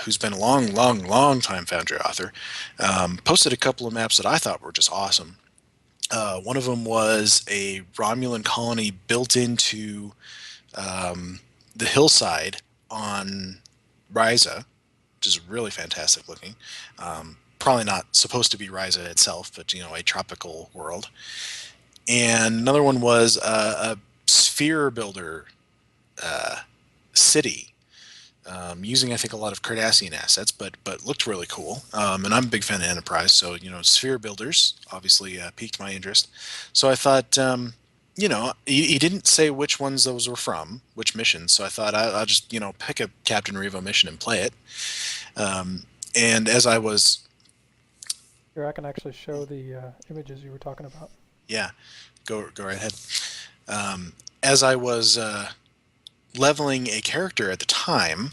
who's been a long time Foundry author, posted a couple of maps that I thought were just awesome. One of them was a Romulan colony built into the hillside on Ryza, which is really fantastic looking. Probably not supposed to be Ryza itself, but a tropical world. And another one was a sphere builder city, using I think a lot of Cardassian assets, but looked really cool. And I'm a big fan of Enterprise, so sphere builders obviously piqued my interest. So I thought, he didn't say which ones those were from, which missions. So I thought I'll just pick a Captain Revo mission and play it. And as I was, here I can actually show the images you were talking about. Yeah, go right ahead. As I was leveling a character at the time,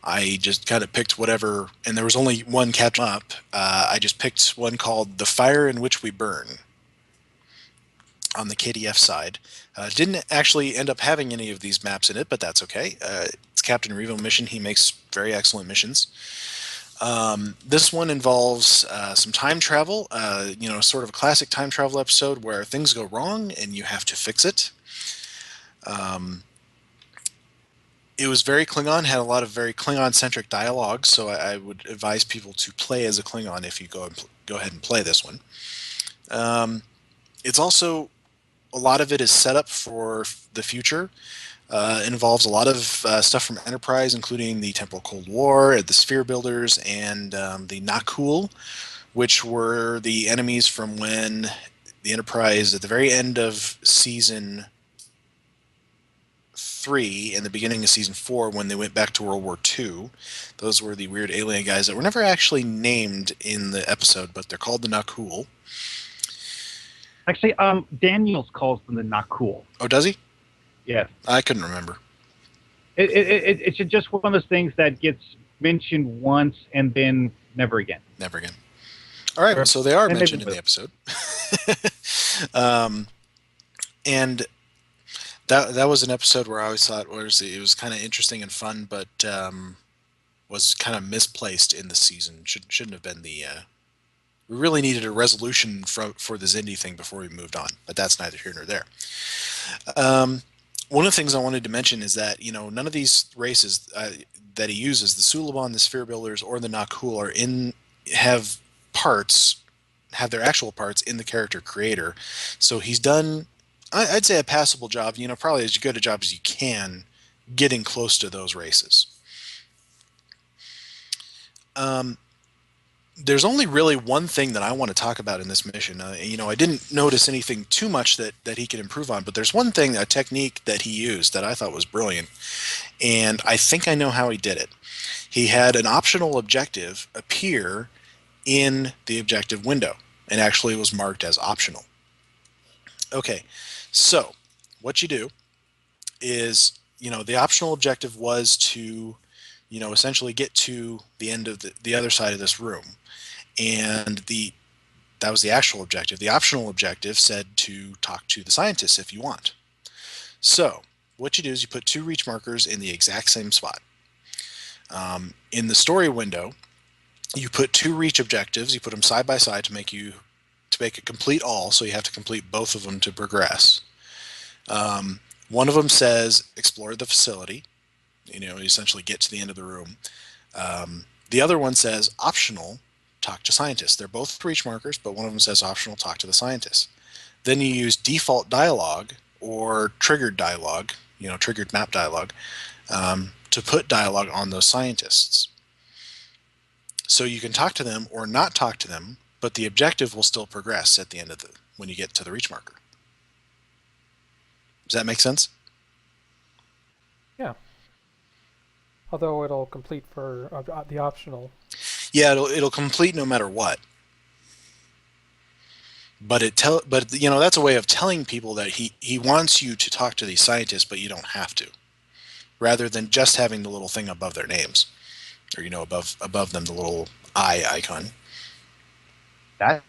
I just kind of picked whatever, and there was only one captain up. I just picked one called The Fire in Which We Burn on the KDF side. Didn't actually end up having any of these maps in it, but that's okay. It's Captain Revo mission. He makes very excellent missions. This one involves some time travel, sort of a classic time travel episode where things go wrong and you have to fix it. It was very Klingon, had a lot of very Klingon-centric dialogue, so I would advise people to play as a Klingon if you go ahead and play this one. It's also, a lot of it is set up for the future. It involves a lot of stuff from Enterprise, including the Temporal Cold War, the Sphere Builders, and the Nakul, which were the enemies from when the Enterprise, at the very end of Season 3 and the beginning of Season 4, when they went back to World War II. Those were the weird alien guys that were never actually named in the episode, but they're called the Nakul. Actually, Daniels calls them the Nakul. Oh, does he? Yes. I couldn't remember. It's just one of those things that gets mentioned once and then never again. Never again. All right, well, so they are mentioned in the episode. And that was an episode where I always thought it was kind of interesting and fun, but was kind of misplaced in the season. Shouldn't have been the... we really needed a resolution for the Xindi thing before we moved on, but that's neither here nor there. One of the things I wanted to mention is that, none of these races that he uses, the Suliban, the Sphere Builders, or the Nakul, are in have parts, have their actual parts in the character creator. So he's done, I'd say, a passable job. Probably as good a job as you can, getting close to those races. There's only really one thing that I want to talk about in this mission. I didn't notice anything too much that he could improve on, but there's one thing, a technique that he used that I thought was brilliant, and I think I know how he did it. He had an optional objective appear in the objective window, and actually was marked as optional. Okay, so what you do is, the optional objective was to, essentially get to the end of the other side of this room. And that was the actual objective. The optional objective said to talk to the scientists if you want. So what you do is you put 2 reach markers in the exact same spot. In the story window, you put 2 reach objectives. You put them side by side to make it complete all. So you have to complete both of them to progress. One of them says explore the facility. You essentially get to the end of the room. The other one says optional, talk to scientists. They're both reach markers, but one of them says optional, talk to the scientists. Then you use default dialogue or triggered dialogue, triggered map dialogue, to put dialogue on those scientists. So you can talk to them or not talk to them, but the objective will still progress at the end of when you get to the reach marker. Does that make sense? Yeah. Although it'll complete for the optional. Yeah, it'll complete no matter what. But that's a way of telling people that he wants you to talk to these scientists, but you don't have to. Rather than just having the little thing above their names, or above them, the little eye icon. That.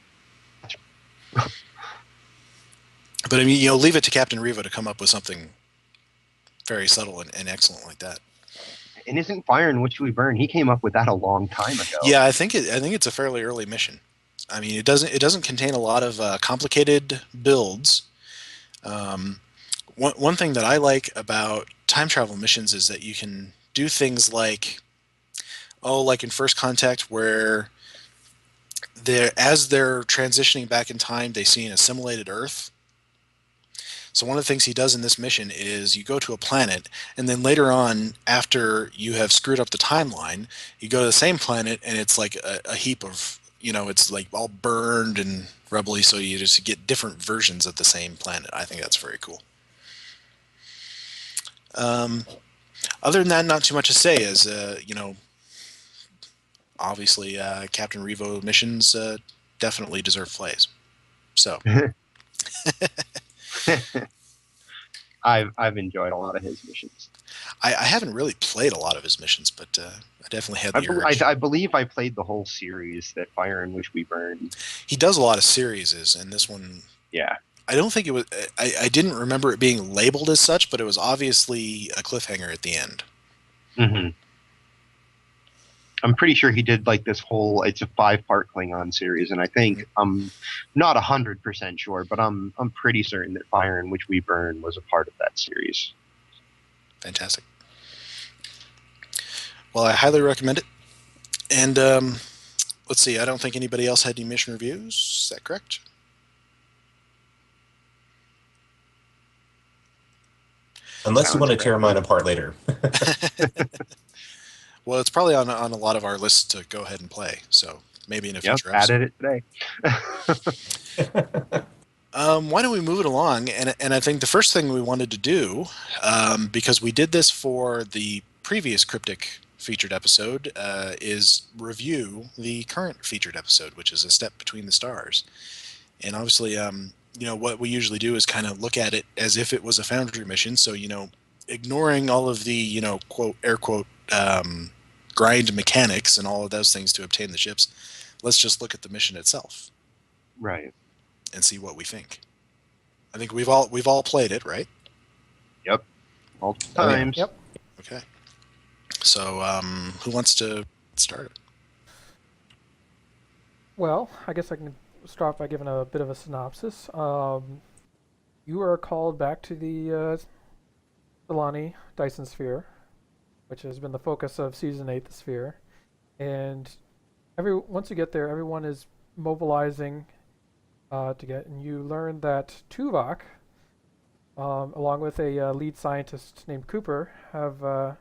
But leave it to Captain Revo to come up with something very subtle and excellent like that. And isn't Fire in Which We Burn? He came up with that a long time ago. Yeah, I think it's a fairly early mission. I mean, it doesn't contain a lot of complicated builds. One thing that I like about time travel missions is that you can do things like in First Contact, where as they're transitioning back in time, they see an assimilated Earth. So one of the things he does in this mission is you go to a planet, and then later on, after you have screwed up the timeline, you go to the same planet, and it's like a heap of, it's like all burned and rubbly, so you just get different versions of the same planet. I think that's very cool. Other than that, not too much to say, as, obviously Captain Revo missions definitely deserve plays. So... I've enjoyed a lot of his missions. I haven't really played a lot of his missions, but I definitely had the urge. I believe I played the whole series, that Fire in Which We Burn. He does a lot of series, and this one... Yeah. I don't think it was... I didn't remember it being labeled as such, but it was obviously a cliffhanger at the end. Mm-hmm. I'm pretty sure he did this whole, it's a 5-part Klingon series, and I think, I'm not 100% sure, but I'm pretty certain that Fire in Which We Burn was a part of that series. Fantastic. Well, I highly recommend it. And let's see, I don't think anybody else had any mission reviews. Is that correct? Unless you want to tear mine apart later. Well, it's probably on a lot of our lists to go ahead and play, so maybe in a future episode. Added it today. Why don't we move it along? And I think the first thing we wanted to do, because we did this for the previous Cryptic featured episode, is review the current featured episode, which is A Step Between the Stars. And obviously, what we usually do is kind of look at it as if it was a Foundry mission. So, ignoring all of the, quote, air quote, grind mechanics and all of those things to obtain the ships, let's just look at the mission itself. Right. And see what we think. I think we've all played it, right? Yep. Multiple times. Yep. Okay. So, who wants to start it? Well, I guess I can start by giving a bit of a synopsis. You are called back to the Solani Dyson Sphere, which has been the focus of Season 8, the Sphere. And once you get there, everyone is mobilizing to get, and you learn that Tuvok, along with a lead scientist named Cooper, have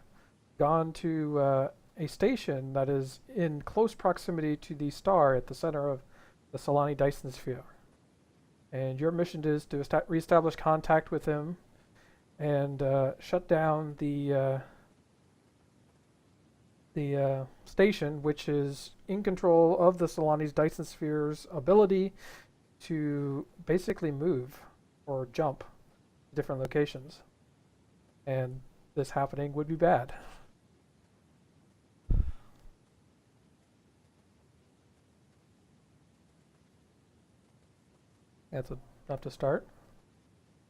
gone to a station that is in close proximity to the star at the center of the Solani Dyson sphere. And your mission is to reestablish contact with him and shut down the station, which is in control of the Solani's Dyson sphere's ability to basically move or jump to different locations. And this happening would be bad. That's enough to start.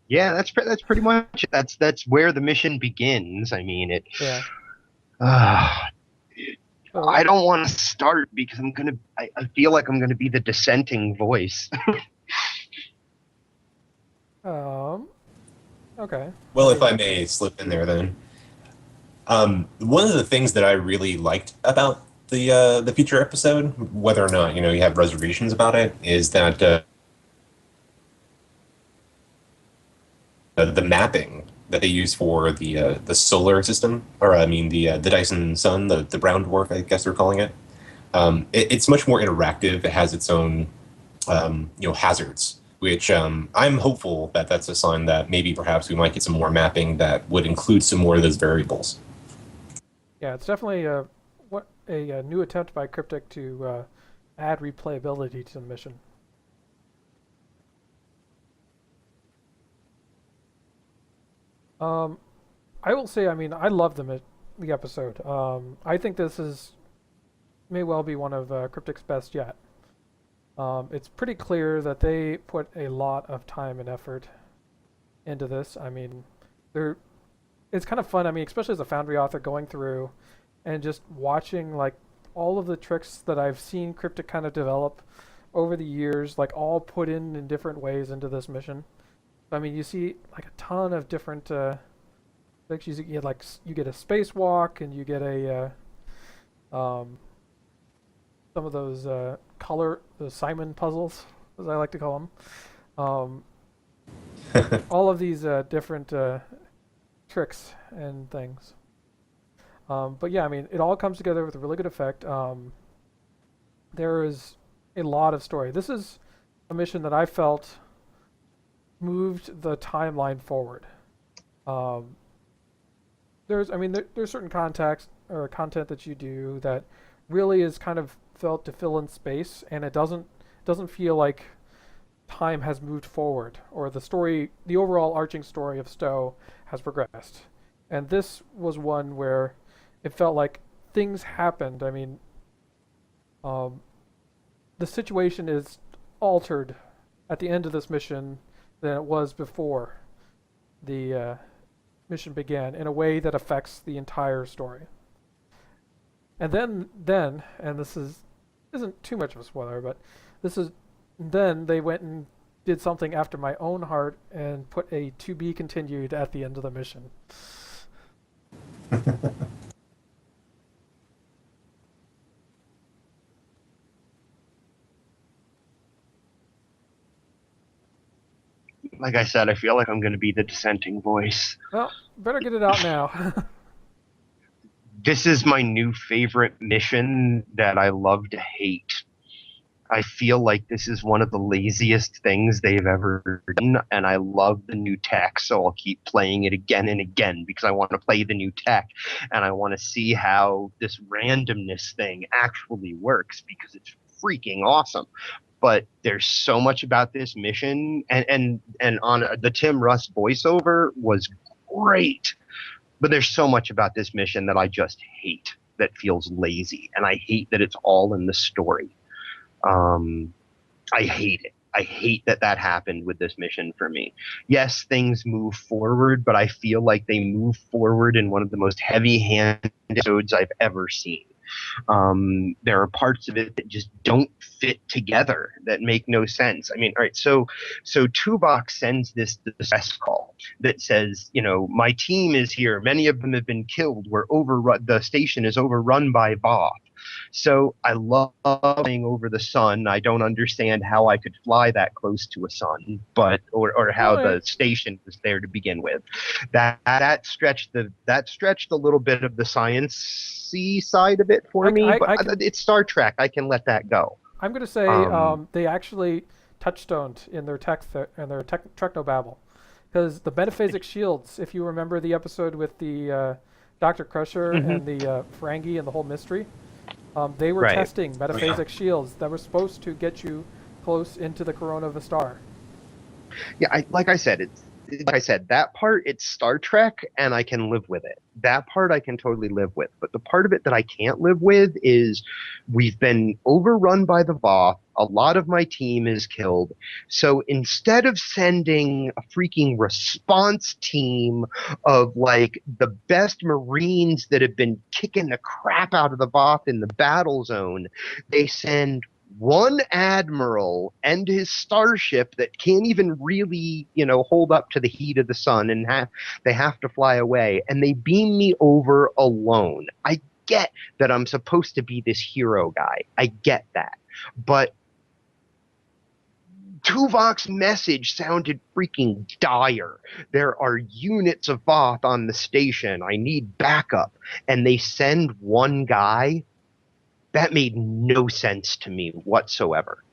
Yeah, that's pretty much it. That's where the mission begins. I mean, it. Yeah. So, I don't want to start because I feel like I'm gonna be the dissenting voice. Okay. Well, if I may slip in there, then one of the things that I really liked about the future episode, whether or not you have reservations about it, is that the mapping that they use for the solar system, or I mean the Dyson Sun, the brown dwarf, I guess they're calling it. It's much more interactive. It has its own hazards, which I'm hopeful that that's a sign that maybe perhaps we might get some more mapping that would include some more of those variables. Yeah, it's definitely a new attempt by Cryptic to add replayability to the mission. I will say, I mean, I love the episode. I think this may well be one of Cryptic's best yet. It's pretty clear that they put a lot of time and effort into this. I mean, it's kind of fun. I mean, especially as a Foundry author, going through and just watching like all of the tricks that I've seen Cryptic kind of develop over the years, like all put in different ways into this mission. I mean, you see like a ton of different tricks. You get a spacewalk, and you get a some of those the Simon puzzles, as I like to call them. All of these different tricks and things. But yeah, I mean, it all comes together with a really good effect. There is a lot of story. This is a mission that I felt moved the timeline forward. There's certain context or content that you do that really is kind of felt to fill in space, and it doesn't feel like time has moved forward or the overall arching story of Stowe has progressed. And this was one where it felt like things happened. I mean, the situation is altered at the end of this mission than it was before the mission began, in a way that affects the entire story. And then, and this isn't too much of a spoiler, but then they went and did something after my own heart and put a to be continued at the end of the mission. Like I said, I feel like I'm going to be the dissenting voice. Well, better get it out now. This is my new favorite mission that I love to hate. I feel like this is one of the laziest things they've ever done, and I love the new tech, so I'll keep playing it again and again because I want to play the new tech, and I want to see how this randomness thing actually works because it's freaking awesome. But there's so much about this mission, and on the Tim Russ voiceover was great. But there's so much about this mission that I just hate, that feels lazy, and I hate that it's all in the story. I hate it. I hate that happened with this mission for me. Yes, things move forward, but I feel like they move forward in one of the most heavy-handed episodes I've ever seen. There are parts of it that just don't fit together, that make no sense. I mean, all right, so Tuvok sends this distress call that says, my team is here. Many of them have been killed. We're overrun. The station is overrun by Both. So I love flying over the sun. I don't understand how I could fly that close to a sun, but or how the station was there to begin with. That stretched a little bit of the science-y side of it for me, but it's Star Trek. I can let that go. I'm going to say they actually touchstoned in their technobabble, because the metaphasic shields, if you remember the episode with the Dr. Crusher and the Ferengi and the whole mystery, they were testing metaphasic shields that were supposed to get you close into the corona of a star. Yeah, like I said, that part, it's Star Trek, and I can live with it. That part I can totally live with. But the part of it that I can't live with is we've been overrun by the Voth. A lot of my team is killed. So instead of sending a freaking response team of like the best Marines that have been kicking the crap out of the Voth in the battle zone, they send one admiral and his starship that can't even really, hold up to the heat of the sun, and they have to fly away, and they beam me over alone. I get that I'm supposed to be this hero guy. I get that. But Tuvok's message sounded freaking dire. There are units of Voth on the station. I need backup. And they send one guy. That made no sense to me whatsoever.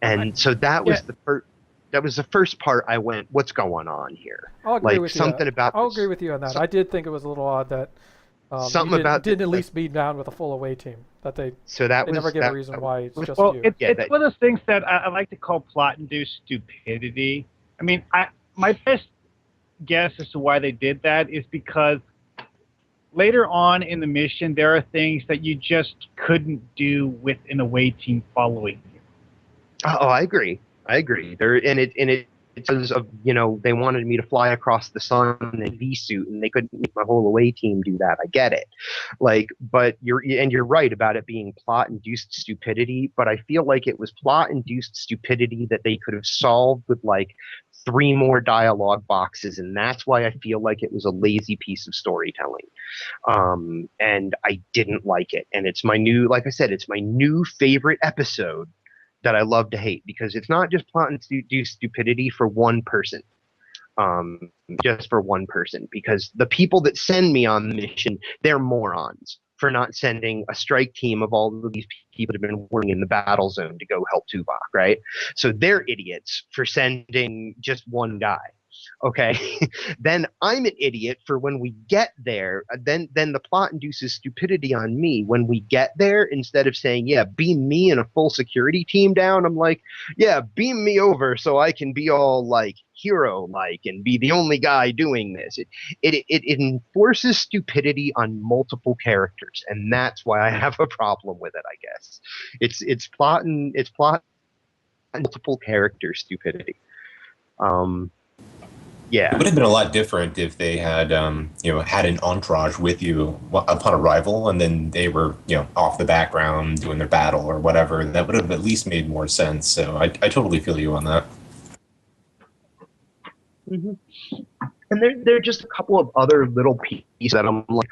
And so that was the first part I went, what's going on here? I'll agree with you. I'll this. agree with you on that. I did think it was a little odd that didn't at least be down with a full away team. They never give a reason why it's just you. It's one of those things that I like to call plot-induced stupidity. I mean, my best guess as to why they did that is because later on in the mission, there are things that you just couldn't do with an away team following you. Oh, I agree. Because of, they wanted me to fly across the sun in a V-suit, and they couldn't make my whole away team do that. I get it. But you're right about it being plot-induced stupidity, but I feel like it was plot-induced stupidity that they could have solved with, 3 more dialogue boxes, and that's why I feel like it was a lazy piece of storytelling. And I didn't like it. And it's my new favorite episode that I love to hate, because it's not just plot and stupidity for one person. Just for one person, because the people that send me on the mission, they're morons for not sending a strike team of all of these people that have been working in the battle zone to go help Tuvok, right? So they're idiots for sending just one guy. Okay, then I'm an idiot for when we get there. Then the plot induces stupidity on me when we get there. Instead of saying, "Yeah, beam me and a full security team down," I'm like, "Yeah, beam me over so I can be all hero-like and be the only guy doing this." It enforces stupidity on multiple characters, and that's why I have a problem with it. I guess it's plot and multiple character stupidity. Yeah, it would have been a lot different if they had, had an entourage with you upon arrival, and then they were, off the background doing their battle or whatever. That would have at least made more sense. So I totally feel you on that. Mm-hmm. And there are just a couple of other little pieces that I'm like,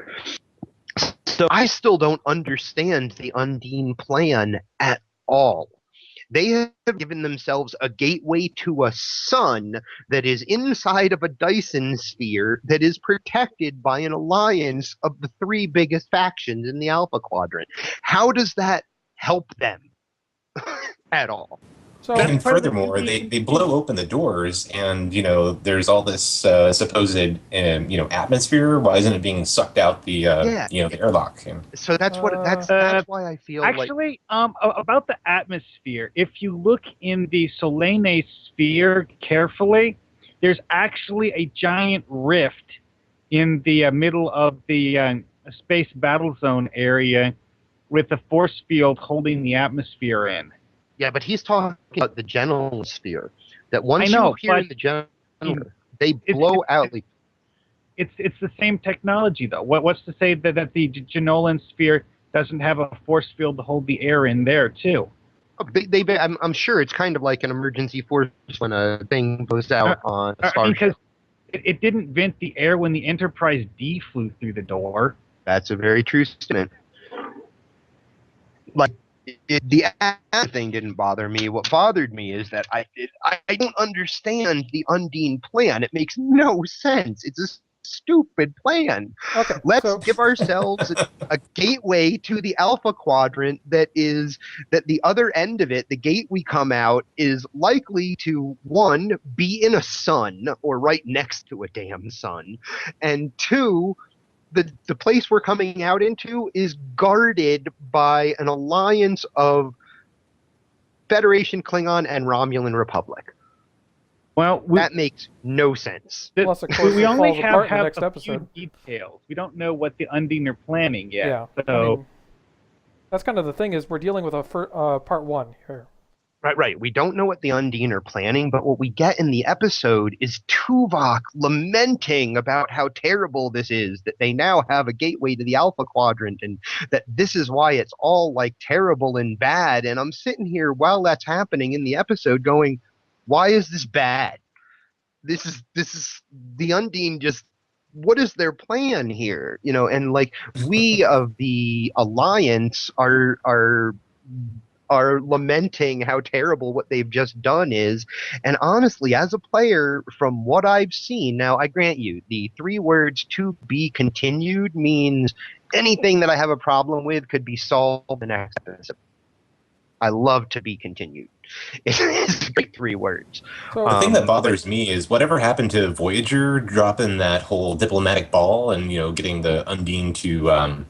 so I still don't understand the Undine plan at all. They have given themselves a gateway to a sun that is inside of a Dyson sphere that is protected by an alliance of the 3 biggest factions in the Alpha Quadrant. How does that help them at all? So, and furthermore, they blow open the doors, and there's all this supposed atmosphere. Why isn't it being sucked out the the airlock? So that's why I feel actually about the atmosphere. If you look in the Solene sphere carefully, there's actually a giant rift in the middle of the space battle zone area with a force field holding the atmosphere in. Yeah, but he's talking about the general sphere. That once you appear in the general, they blow out. It's the same technology, though. What's to say that the Genolan sphere doesn't have a force field to hold the air in there too? I'm sure it's kind of like an emergency force when a thing goes out on a starship. Because it didn't vent the air when the Enterprise D flew through the door. That's a very true statement. like the thing didn't bother me. What bothered me is that I don't understand the Undine plan. It makes no sense. It's a stupid plan. Okay, Let's so give ourselves a gateway to the Alpha Quadrant that the other end of it, the gate we come out, is likely to, one, be in a sun or right next to a damn sun, and two, the place we're coming out into is guarded by an alliance of Federation, Klingon, and Romulan Republic. Well, that makes no sense. Plus, of course, we it only falls apart in the have next a episode. few details. We don't know what the Undine are planning yet. Yeah, so I mean, that's kind of the thing, is we're dealing with a part one here. Right. We don't know what the Undine are planning, but what we get in the episode is Tuvok lamenting about how terrible this is, that they now have a gateway to the Alpha Quadrant, and that this is why it's all like terrible and bad. And I'm sitting here while that's happening in the episode going, why is this bad? This is the Undine just, what is their plan here? You know, and like we of the Alliance are lamenting how terrible what they've just done is. And honestly, as a player, from what I've seen, now I grant you, the 3 words "to be continued" means anything that I have a problem with could be solved in the next episode. I love "to be continued." It's great 3 words. So, The thing that bothers me is whatever happened to Voyager dropping that whole diplomatic ball and, getting the Undine to,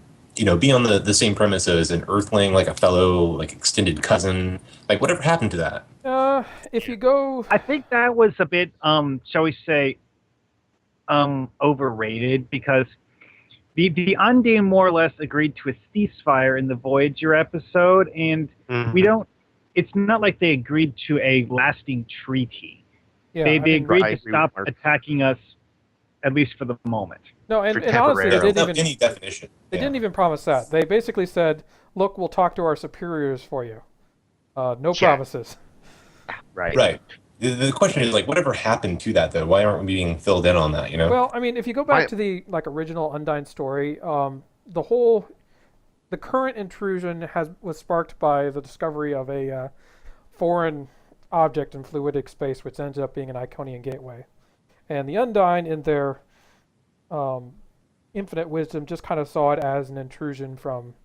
be on the same premise as an Earthling, like a fellow, like extended cousin. Like, whatever happened to that? if you go... I think that was a bit, shall we say, overrated, because the Undine more or less agreed to a ceasefire in the Voyager episode, and we don't. It's not like they agreed to a lasting treaty. Yeah, they agreed to stop Mark. attacking us, at least for the moment. No, and honestly, they didn't Without even... any definition. They didn't even promise that. They basically said, look, we'll talk to our superiors for you. No promises. Right. The question is, like, whatever happened to that, though? Why aren't we being filled in on that, Well, I mean, if you go back to the original Undine story, the current intrusion was sparked by the discovery of a foreign object in fluidic space, which ended up being an Iconian gateway. And the Undine, in their infinite wisdom, just kind of saw it as an intrusion from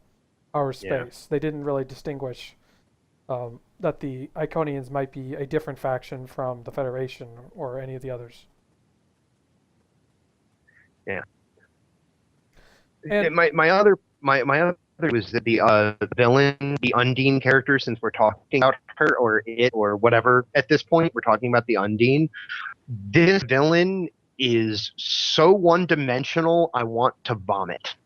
our space. Yeah. They didn't really distinguish that the Iconians might be a different faction from the Federation or any of the others. Yeah. And my other was that the villain, the Undine character, since we're talking about her or it or whatever at this point, we're talking about the Undine. This villain is so one-dimensional, I want to vomit.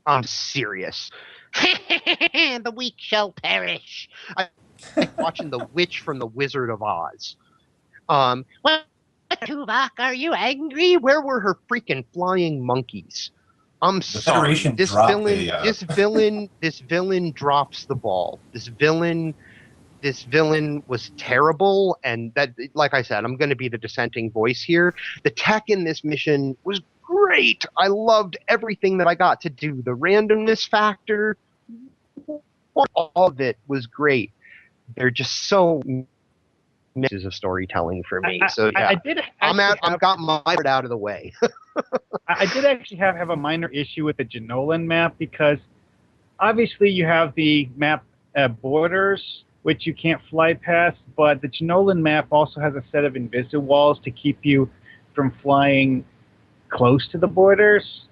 I'm serious. The weak shall perish. I like watching The Witch from The Wizard of Oz. Well, Tuvok, are you angry? Where were her freaking flying monkeys? I'm sorry. This villain drops the ball. This villain was terrible, and that, like I said, I'm going to be the dissenting voice here. The tech in this mission was great. I loved everything that I got to do. The randomness factor, all of it was great. They're just so misses of storytelling for me. I've got my part out of the way. I did actually have a minor issue with the Janolan map, because obviously you have the map borders, which you can't fly past, but the Janolan map also has a set of invisiwalls to keep you from flying close to the borders.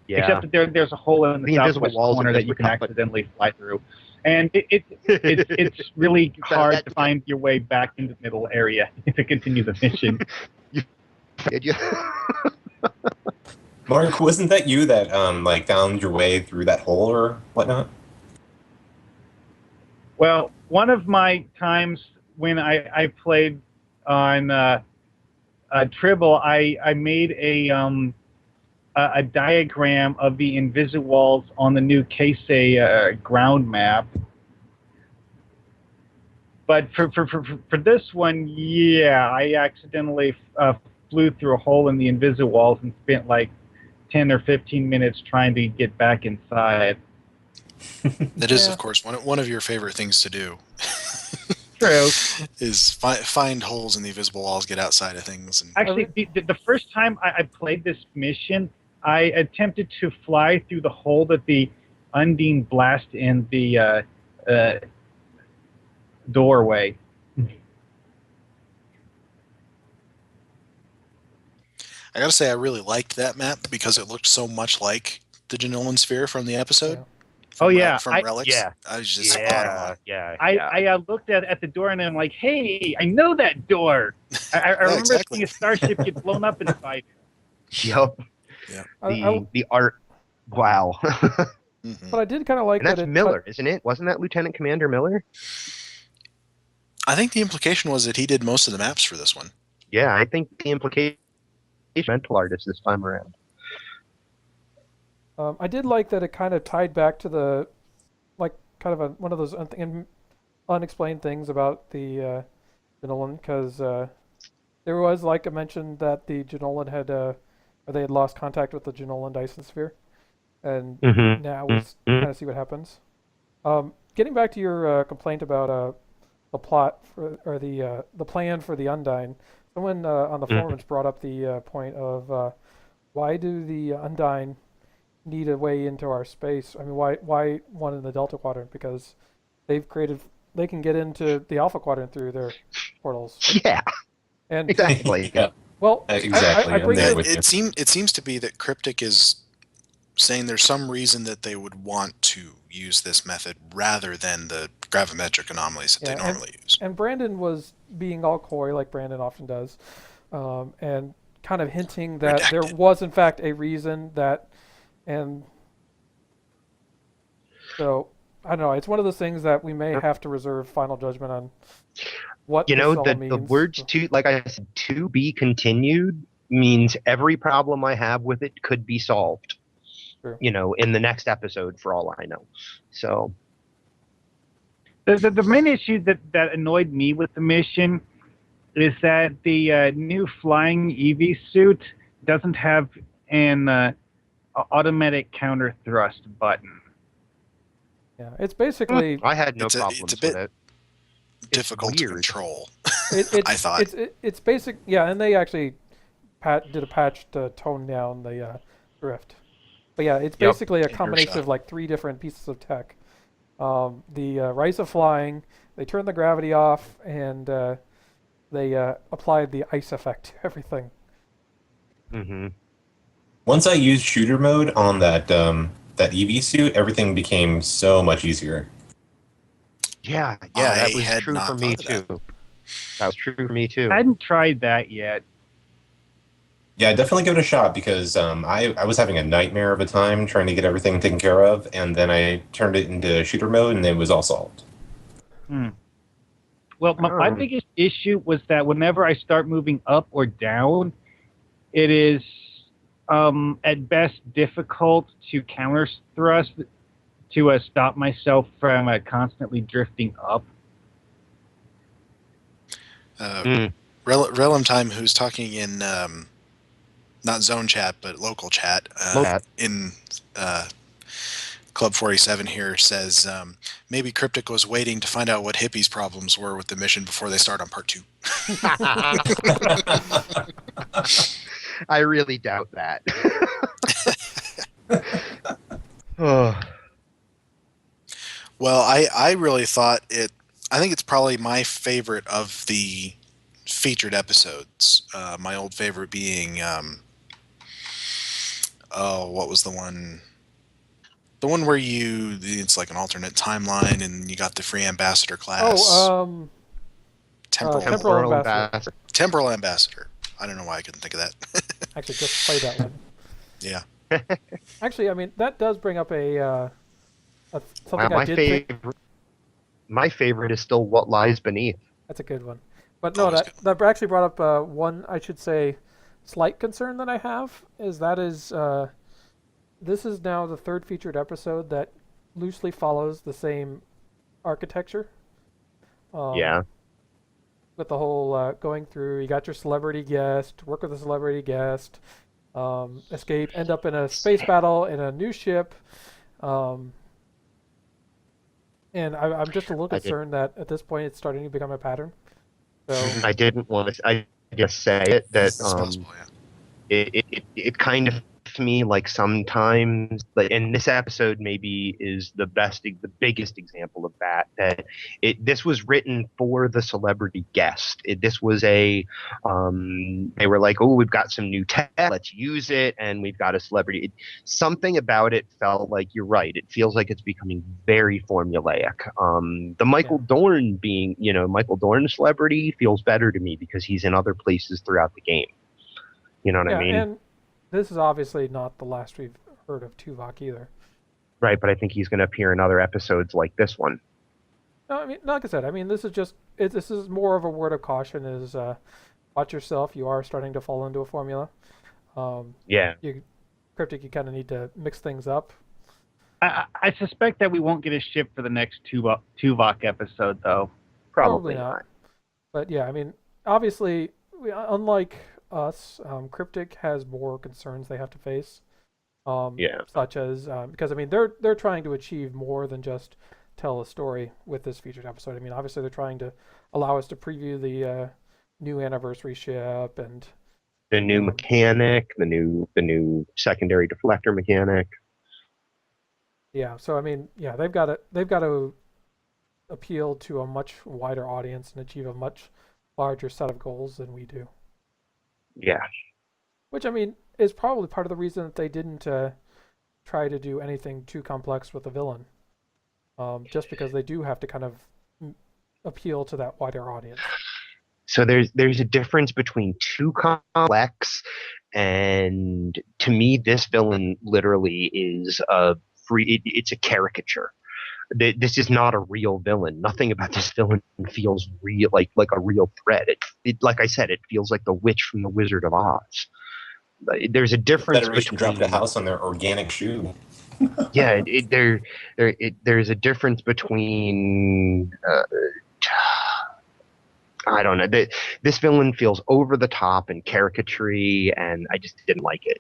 Yeah. Except that there's a hole in the southwest corner that you can accidentally fly through. And it's really hard to find your way back into the middle area to continue the mission. Mark, wasn't that you that found your way through that hole or whatnot? Well, one of my times when I played on Tribble, I made a diagram of the Invisiwalls on the new Keisei ground map. But for this one, yeah, I accidentally flew through a hole in the Invisiwalls and spent like 10 or 15 minutes trying to get back inside. That is, Yeah. of course, one of your favorite things to do. True. Is find holes in the invisible walls, get outside of things. And Actually, the first time I played this mission, I attempted to fly through the hole that the Undine blast in the doorway. I gotta say, I really liked that map because it looked so much like the Janolan Sphere from the episode. Yeah. From Relics. Yeah. I was just spot on. I looked at the door and I'm like, hey, I know that door. I remember exactly. seeing a starship get blown up inside. Yup. Yeah. The art. Wow. Mm-hmm. But I did kind of like And that's that. Miller, isn't it? Wasn't that Lieutenant Commander Miller? I think the implication was that he did most of the maps for this one. Yeah, I think the implication mental artist this time around. I did like that it kind of tied back to the, like, kind of one of those unexplained things about the Janolan, because there was, like I mentioned, that the Janolan had, or they had lost contact with the Janolan Dyson Sphere, and now we kind of see what happens. Getting back to your complaint about the plot for, or the plan for the Undine, someone on the forums brought up the point of why do the Undine need a way into our space? I mean, why one in the Delta Quadrant? Because they can get into the Alpha Quadrant through their portals. Yeah, And exactly. Yeah, well, exactly. I bring I'm there it, with you. It seems to be that Cryptic is saying there's some reason that they would want to use this method rather than the gravimetric anomalies that they normally use. And Brandon was being all coy, like Brandon often does, and kind of hinting that there was, in fact, a reason that, and so, I don't know, it's one of those things that we may have to reserve final judgment on what this all means. The words like I said, to be continued means every problem I have with it could be solved. True. In the next episode, for all I know. So the main issue that annoyed me with the mission is that the new flying EV suit doesn't have an automatic counter thrust button. Yeah, it's basically. I had no problems with it. Difficult to control. I thought it's basic. Yeah, and they actually did a patch to tone down the drift. But yeah, it's basically a combination of like 3 different pieces of tech. The Rise of Flying, they turned the gravity off, and they applied the ice effect to everything. Mm-hmm. Once I used shooter mode on that EV suit, everything became so much easier. Yeah, that was true for me too. That was true for me too. I hadn't tried that yet. Yeah, definitely give it a shot because I was having a nightmare of a time trying to get everything taken care of, and then I turned it into shooter mode, and it was all solved. Well, my biggest issue was that whenever I start moving up or down, it is at best difficult to counter thrust to stop myself from constantly drifting up. Relum Time, who's talking in not zone chat but local chat in Club 47 here, says maybe Cryptic was waiting to find out what Hippie's problems were with the mission before they start on part 2. I really doubt that. Well, I really thought it. I think it's probably my favorite of the featured episodes. My old favorite being, what was the one? The one where it's like an alternate timeline, and you got the free ambassador class. Temporal Ambassador. Temporal Ambassador. I don't know why I couldn't think of that. Actually, just play that one. Yeah. Actually, I mean, that does bring up something I did think. My favorite is still What Lies Beneath. That's a good one. But no, that actually brought up one, I should say, slight concern that I have, is this is now the 3rd featured episode that loosely follows the same architecture. Yeah. With the whole going through, you got your celebrity guest, work with a celebrity guest, escape, end up in a space battle in a new ship. Um, and I'm just a little I did. concerned that at this point it's starting to become a pattern. So I didn't want to. I just say it that It's possible, yeah. it kind of to me like sometimes like, and this episode maybe is the biggest example of that this was written for the celebrity guest. This was they were like, oh, we've got some new tech, let's use it, and we've got a celebrity. Something about it felt like, you're right, it feels like it's becoming very formulaic. The Michael Dorn Michael Dorn celebrity feels better to me because he's in other places throughout the game. You know what I mean? And this is obviously not the last we've heard of Tuvok either. Right, but I think he's going to appear in other episodes like this one. No, I mean, like I said, this is just this is more of a word of caution: is watch yourself. You are starting to fall into a formula. Cryptic, you kind of need to mix things up. I suspect that we won't get a ship for the next Tuvok episode, though. Probably not. But yeah, I mean, obviously, unlike us, Cryptic has more concerns they have to face. Such as because I mean they're trying to achieve more than just tell a story with this featured episode. I mean, obviously they're trying to allow us to preview the new anniversary ship and the new mechanic, the new secondary deflector mechanic. Yeah, so I mean, yeah, they've got to appeal to a much wider audience and achieve a much larger set of goals than we do. Yeah. Which, I mean, is probably part of the reason that they didn't try to do anything too complex with the villain. Just because they do have to kind of appeal to that wider audience. So there's a difference between too complex and, to me, this villain literally is it's a caricature. This is not a real villain. Nothing about this villain feels real, like a real threat. It like I said, it feels like the witch from the Wizard of Oz. There's a difference. Federation dropped a house on their organic shoe. Yeah, there's a difference between. I don't know. This villain feels over the top and caricature-y, and I just didn't like it.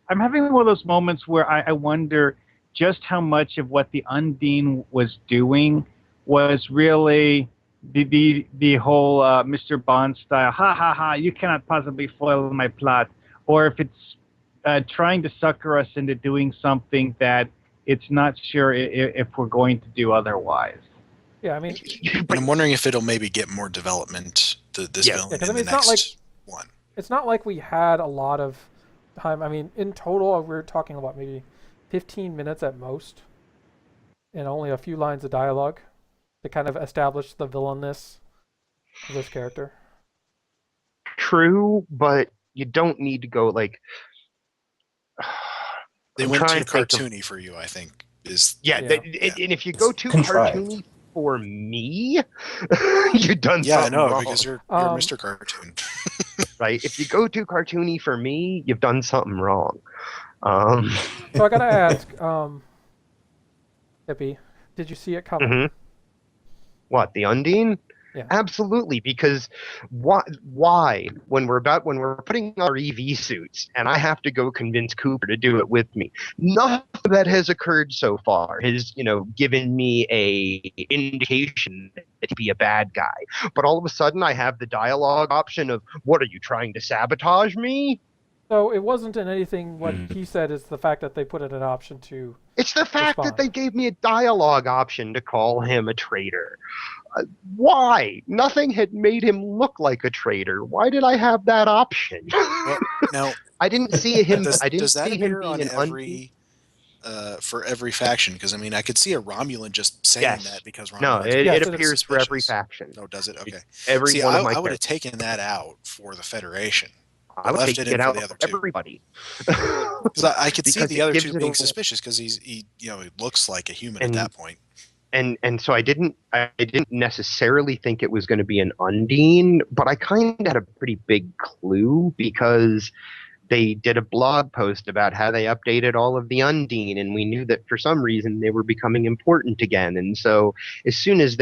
I'm having one of those moments where I wonder just how much of what the Undine was doing was really the whole Mr. Bond style, ha ha ha, you cannot possibly foil my plot, or if it's trying to sucker us into doing something that it's not sure if we're going to do otherwise. Yeah, I mean, I'm wondering if it'll maybe get more development. This villain in the next one. It's not like we had a lot of time. I mean, in total, we're talking about maybe 15 minutes at most, and only a few lines of dialogue to kind of establish the villainness of this character. True, but you don't need to go like. They went too cartoony for you, I think. And if you go too cartoony for me, you've done something wrong. Because you're Mr. Cartoon. Right? If you go too cartoony for me, you've done something wrong. So I gotta ask, Hippie, did you see it coming? Mm-hmm. What, the Undine? Yeah. Absolutely, because why? When we're putting on our EV suits and I have to go convince Cooper to do it with me, nothing that has occurred so far has, given me a indication that he'd be a bad guy. But all of a sudden I have the dialogue option of, what, are you trying to sabotage me? So it wasn't in anything what he said, is the fact that they put it an option to It's the fact that they gave me a dialogue option to call him a traitor. Why? Nothing had made him look like a traitor. Why did I have that option? Well, now, I didn't see him. Does that appear on for every faction? Because I mean, I could see a Romulan just saying that because Romulan. No, it appears for every faction. Oh, does it? Okay. I would have taken that out for the Federation. I would take it out for everybody. Because I could see the other two being suspicious because he looks like a human at that point. And so I didn't necessarily think it was going to be an Undine, but I kind of had a pretty big clue because they did a blog post about how they updated all of the Undine, and we knew that for some reason they were becoming important again. And so as soon as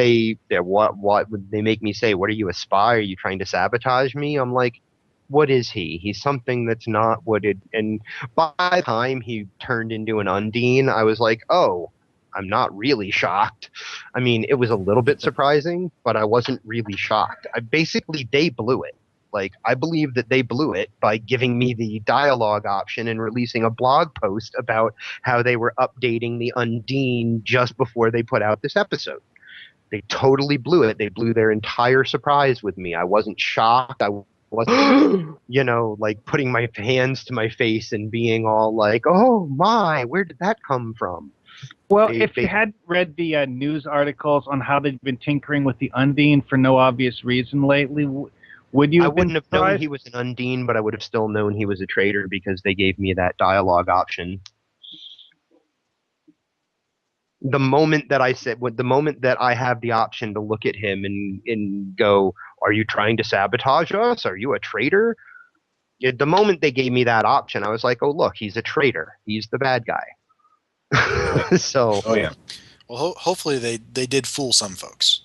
what would they make me say? What are you, a spy? Are you trying to sabotage me? I'm like, what is he? He's something that's not what it. And by the time he turned into an Undine, I was like, oh, I'm not really shocked. I mean, it was a little bit surprising, but I wasn't really shocked. They blew it. Like, I believe that they blew it by giving me the dialogue option and releasing a blog post about how they were updating the Undine just before they put out this episode. They totally blew it. They blew their entire surprise with me. I wasn't shocked. I wasn't, like putting my hands to my face and being all like, oh my, where did that come from? Well, if you had read the news articles on how they've been tinkering with the Undine for no obvious reason lately, would you? I wouldn't have known he was an Undine, but I would have still known he was a traitor because they gave me that dialogue option. The moment that I have the option to look at him and go, "Are you trying to sabotage us? Are you a traitor?" The moment they gave me that option, I was like, "Oh, look, he's a traitor. He's the bad guy." So. Oh yeah. Well, hopefully they did fool some folks.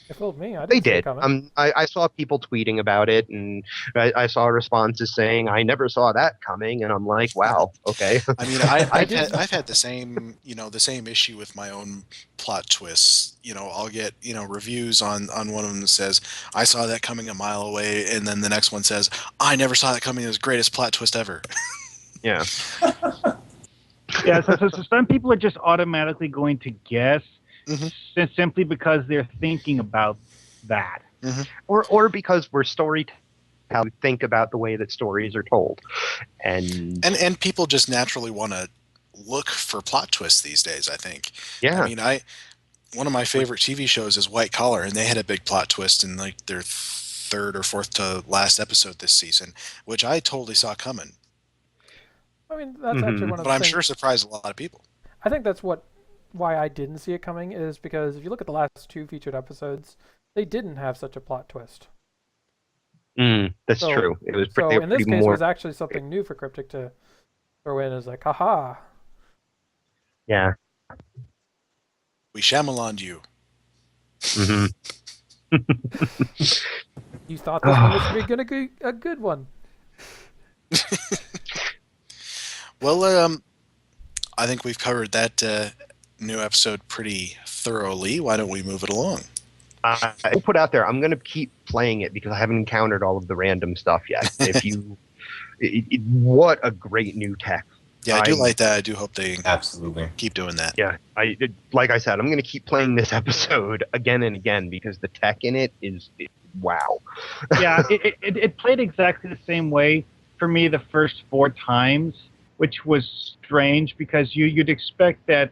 It fooled me. I didn't They see it did. coming. I saw people tweeting about it, and I saw responses saying, "I never saw that coming," and I'm like, "Wow, okay." I mean, I've had the same issue with my own plot twists. I'll get reviews on one of them that says I saw that coming a mile away, and then the next one says I never saw that coming. It was the greatest plot twist ever. Yeah. Yeah. So some people are just automatically going to guess. Mm-hmm. Simply because they're thinking about that, mm-hmm. or because we're how we think about the way that stories are told, and people just naturally want to look for plot twists these days. I think. Yeah. I mean, one of my favorite TV shows is White Collar, and they had a big plot twist in like their third or fourth to last episode this season, which I totally saw coming. I mean, that's actually one of the But I'm things. sure surprised a lot of people. I think that's why I didn't see it coming is because if you look at the last 2 featured episodes, they didn't have such a plot twist. That's true. It was pretty. So in this case, it was actually something new for Cryptic to throw in as like, haha. Yeah. We Shyamalan'd you. You thought this one was going to be a good one. Well, I think we've covered that new episode pretty thoroughly. Why don't we move it along? I'll put out there, I'm going to keep playing it because I haven't encountered all of the random stuff yet. What a great new tech. Yeah, I do like that. I do hope they absolutely keep doing that. Yeah, like I said, I'm going to keep playing this episode again and again because the tech in it is wow. Yeah, it played exactly the same way for me the first 4 times, which was strange because you'd expect that.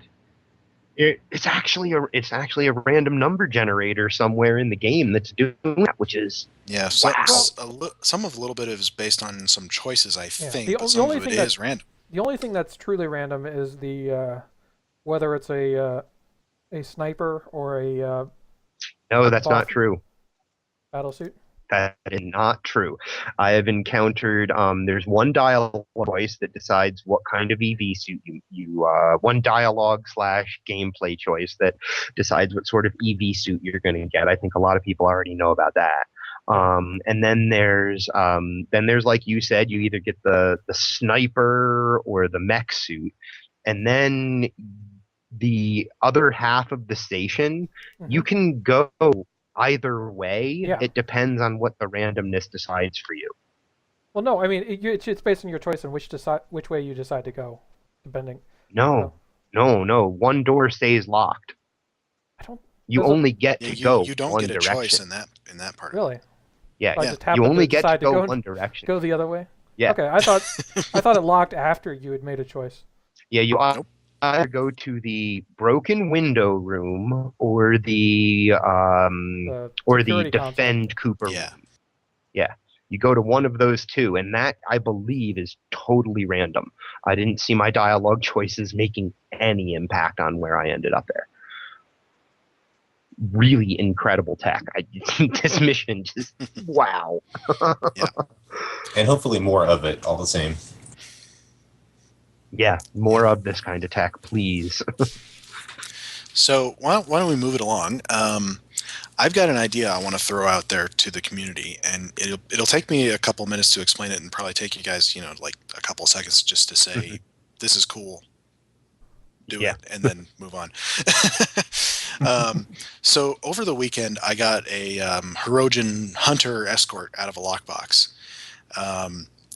It's actually a random number generator somewhere in the game that's doing that, which is some of a little bit is based on some choices, I think, but some of it is random. The only thing that's truly random is the whether it's a sniper or a no, that's not true. Battlesuit. That is not true. I have encountered there's one dialogue choice that decides what kind of EV suit you one dialogue / gameplay choice that decides what sort of EV suit you're going to get. I think a lot of people already know about that. And then there's like you said, you either get the sniper or the mech suit, and then the other half of the station you can go either way. Yeah. It depends on what the randomness decides for you. Well, no, I mean it's based on your choice and which way you decide to go, depending. No. One door stays locked. You only get to go you don't one get a direction. choice in that part. Really? Yeah. You only get to go one direction. Go the other way. Yeah. Okay, I thought it locked after you had made a choice. Yeah, you either go to the broken window room or the defend Cooper room. Yeah. You go to one of those two, and that, I believe, is totally random. I didn't see my dialogue choices making any impact on where I ended up there. Really incredible tech. This mission just, wow. Yeah. And hopefully more of it, all the same. Yeah, more of this kind of tech, please. So why don't we move it along? I've got an idea I want to throw out there to the community, and it'll take me a couple minutes to explain it, and probably take you guys, like a couple of seconds just to say this is cool, do Yeah. it, and then move on. So over the weekend, I got a Hirogen Hunter escort out of a lockbox.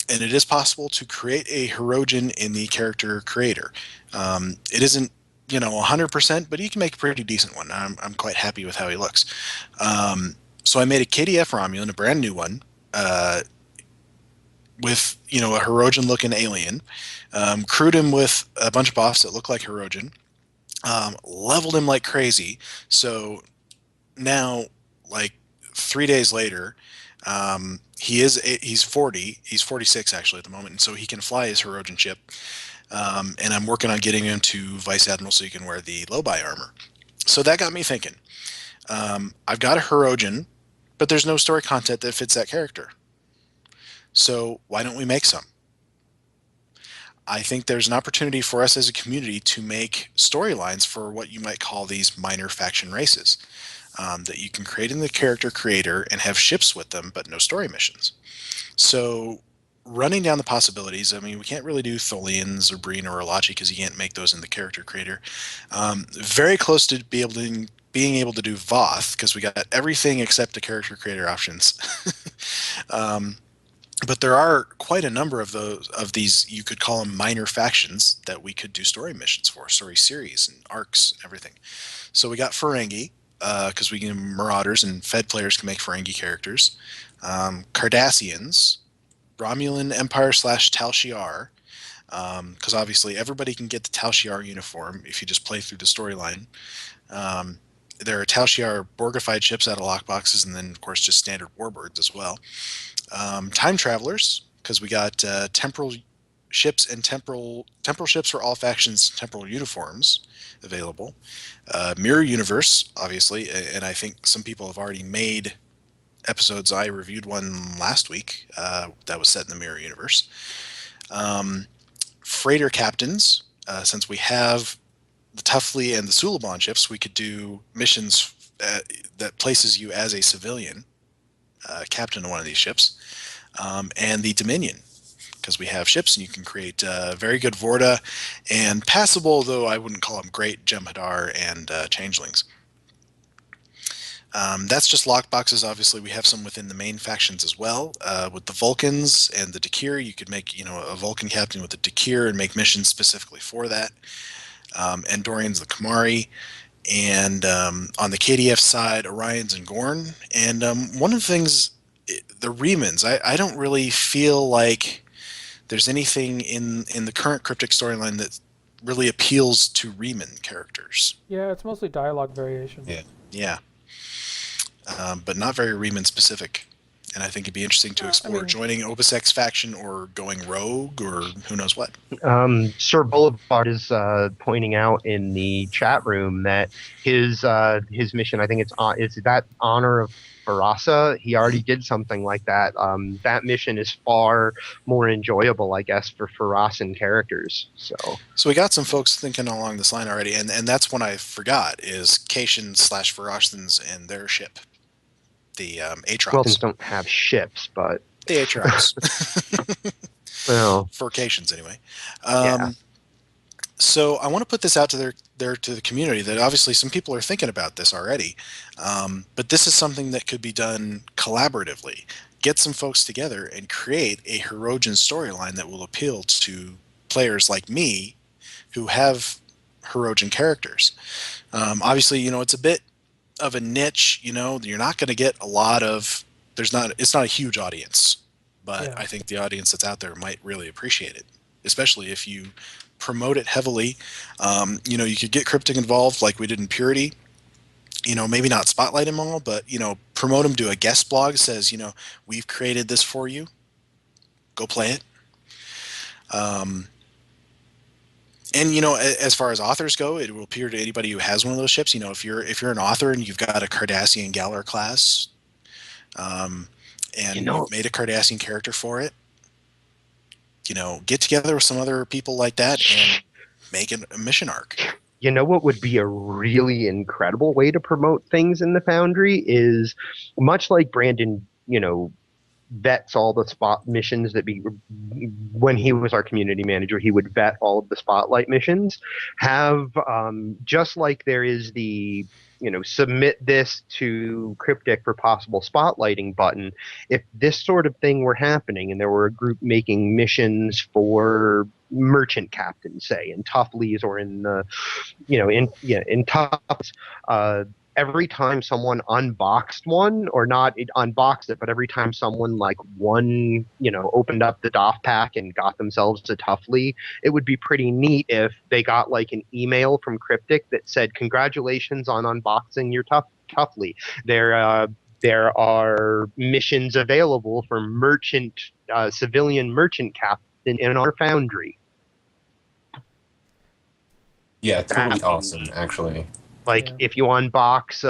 And it is possible to create a Hirogen in the character creator. It isn't, 100%, but you can make a pretty decent one. I'm quite happy with how he looks. So I made a KDF Romulan, a brand new one, with, a Hirogen looking alien. Crewed him with a bunch of buffs that look like Hirogen. Leveled him like crazy. So now, like 3 days later, he's 40. He's 46 actually at the moment, and so he can fly his Hirogen ship. And I'm working on getting him to Vice Admiral so he can wear the low-buy armor. So that got me thinking. I've got a Hirogen, but there's no story content that fits that character. So why don't we make some? I think there's an opportunity for us as a community to make storylines for what you might call these minor faction races. That you can create in the character creator and have ships with them, but no story missions. So running down the possibilities, I mean, we can't really do Tholians or Breen or Elachi because you can't make those in the character creator. Very close to being able to do Voth because we got everything except the character creator options. But there are quite a number of these, you could call them minor factions that we could do story missions for, story series and arcs and everything. So we got Ferengi, because we can Marauders and Fed players can make Ferengi characters. Cardassians, Romulan Empire / Tal Shiar, because obviously everybody can get the Tal Shiar uniform if you just play through the storyline. There are Tal Shiar Borgified ships out of lockboxes, and then of course just standard warbirds as well. Time Travelers, because we got temporal ships and temporal ships for all factions, temporal uniforms available. Mirror Universe, obviously, and I think some people have already made episodes. I reviewed one last week that was set in the Mirror Universe. Freighter Captains, since we have the Tuffley and the Suliban ships, we could do missions that places you as a civilian captain of one of these ships. And the Dominion, because we have ships and you can create very good Vorta and passable, though I wouldn't call them great, Jem'Hadar and Changelings. That's just lockboxes. Obviously, we have some within the main factions as well. With the Vulcans and the Dakir, you could make a Vulcan captain with a Dakir and make missions specifically for that. Andorians, the Kamari, and on the KDF side, Orions and Gorn. And one of the things, the Remans, I don't really feel like there's anything in the current Cryptic storyline that really appeals to Reman characters. Yeah, it's mostly dialogue variation. Yeah. But not very Reman specific. And I think it'd be interesting to explore joining Obisec's faction or going rogue or who knows what. Sir Boulevard is pointing out in the chat room that his mission, I think it's that Honor of Farasa. He already did something like that. That mission is far more enjoyable, I guess, for Farasan characters. So we got some folks thinking along this line already, and that's one I forgot is Cation / Farasans and their ship. The Atrox. Well, don't have ships, but the Atrox. Well, Forcations anyway. Yeah. So I want to put this out to the community that obviously some people are thinking about this already, but this is something that could be done collaboratively. Get some folks together and create a Hirogen storyline that will appeal to players like me who have Hirogen characters. Obviously, it's a bit of a niche, you're not going to get a lot of, it's not a huge audience, but yeah. I think the audience that's out there might really appreciate it, especially if you promote it heavily. You could get Cryptic involved like we did in Purity, maybe not spotlight him all, but, promote him to a guest blog, says, we've created this for you, go play it. And as far as authors go, it will appear to anybody who has one of those ships. If you're an author and you've got a Cardassian Galar class, and you've made a Cardassian character for it, get together with some other people like that and make a mission arc. You know what would be a really incredible way to promote things in the Foundry is much like Brandon, vets all the spot missions when he was our community manager, he would vet all of the spotlight missions. Have just like there is the submit this to Cryptic for possible spotlighting button. If this sort of thing were happening and there were a group making missions for merchant captains, say in Tuffley's or in the in Tufts, every time someone unboxed one, or not unboxed it, but every time someone opened up the DOF pack and got themselves a Tuffley, it would be pretty neat if they got like an email from Cryptic that said, "Congratulations on unboxing your Tuffley. There are missions available for civilian merchant captain in our Foundry." Yeah, totally awesome, actually. If you unbox,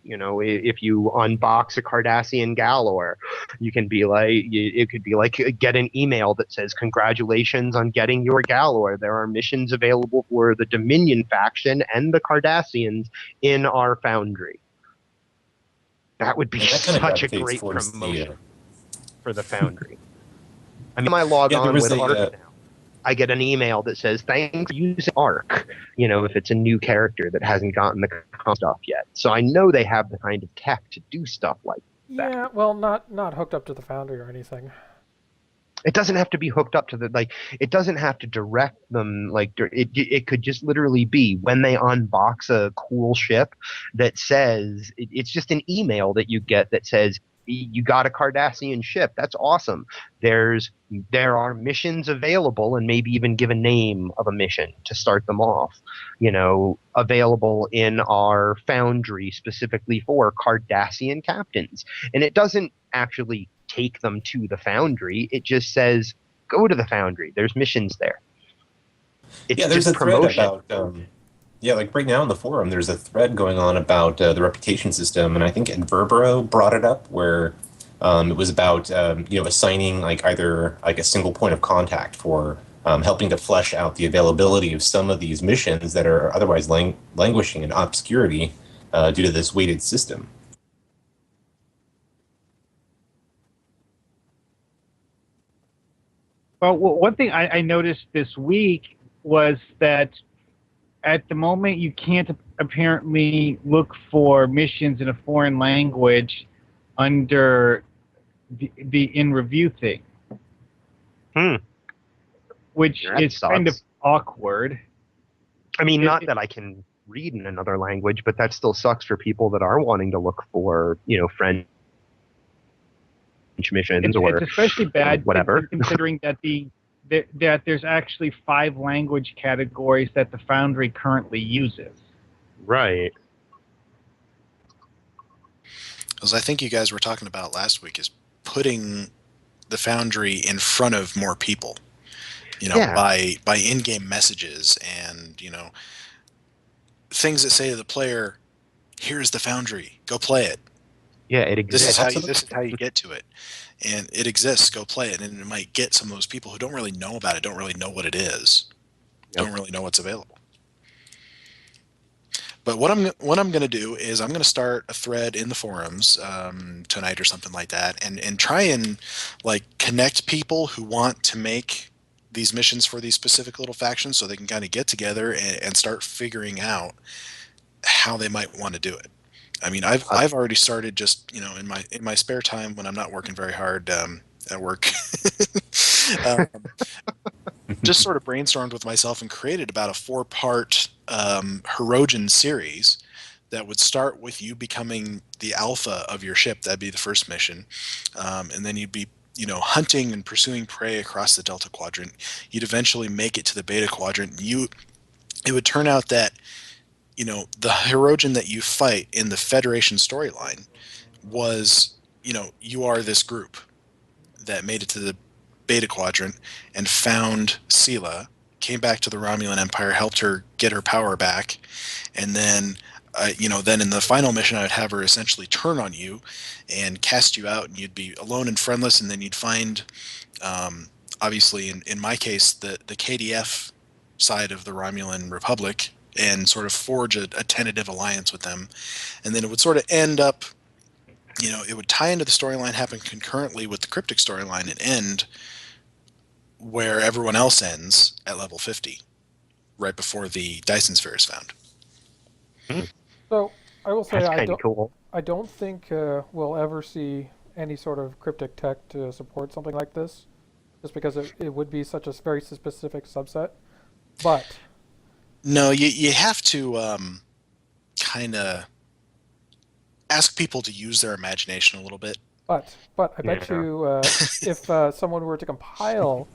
if you unbox a Cardassian Galor, you can be like, it could be like, get an email that says, "Congratulations on getting your Galor. There are missions available for the Dominion faction and the Cardassians in our Foundry." That would be such a great promotion for the Foundry. I mean, I log on with ARC now. I get an email that says, "Thanks for using ARC," if it's a new character that hasn't gotten the stuff yet. So I know they have the kind of tech to do stuff like that. Yeah, well, not hooked up to the Foundry or anything. It doesn't have to be hooked up to it doesn't have to direct them. It could just literally be when they unbox a cool ship that says, it's just an email that you get that says, "You got a Cardassian ship. That's awesome. There are missions available," and maybe even give a name of a mission to start them off, available in our Foundry specifically for Cardassian captains. And it doesn't actually take them to the Foundry. It just says, "Go to the Foundry. There's missions there." It's there's just a thread promotion. about like right now in the forum, there's a thread going on about the reputation system, and I think Adverbero brought it up where it was about assigning either a single point of contact for helping to flesh out the availability of some of these missions that are otherwise languishing in obscurity due to this weighted system. Well, one thing I noticed this week was that at the moment you can't apparently look for missions in a foreign language under the in review thing. Which is kind of awkward. I mean, not that I can read in another language, but that still sucks for people that are wanting to look for, French missions it's especially bad whatever. Considering that that there's actually 5 language categories that the Foundry currently uses. Right. As I think you guys were talking about last week, is putting the Foundry in front of more people, by in-game messages and, things that say to the player, "Here's the Foundry, go play it." Yeah, it exists. This is how you get to it. And it exists, go play it. And it might get some of those people who don't really know about it, don't really know what it is, don't really know what's available. But what I'm going to do is I'm going to start a thread in the forums tonight or something like that, and try and connect people who want to make these missions for these specific little factions, so they can kind of get together and start figuring out how they might want to do it. I mean, I've already started just in my spare time when I'm not working very hard at work, just sort of brainstormed with myself and created about a 4-part Hirogen series that would start with you becoming the alpha of your ship. That'd be the first mission, and then you'd be hunting and pursuing prey across the Delta Quadrant. You'd eventually make it to the Beta Quadrant. It would turn out that the Hirogen that you fight in the Federation storyline was, you are this group that made it to the Beta Quadrant and found Sela, came back to the Romulan Empire, helped her get her power back, and then, then in the final mission, I would have her essentially turn on you and cast you out, and you'd be alone and friendless, and then you'd find obviously, in my case, the KDF side of the Romulan Republic and sort of forge a tentative alliance with them. And then it would sort of end up, it would tie into the storyline, happen concurrently with the Cryptic storyline, and end where everyone else ends at level 50, right before the Dyson Sphere is found. So I will say That's kind of cool. I don't think we'll ever see any sort of cryptic tech to support something like this, just because it would be such a very specific subset. But No, you have to kind of ask people to use their imagination a little bit. but I bet Yeah. you if someone were to compile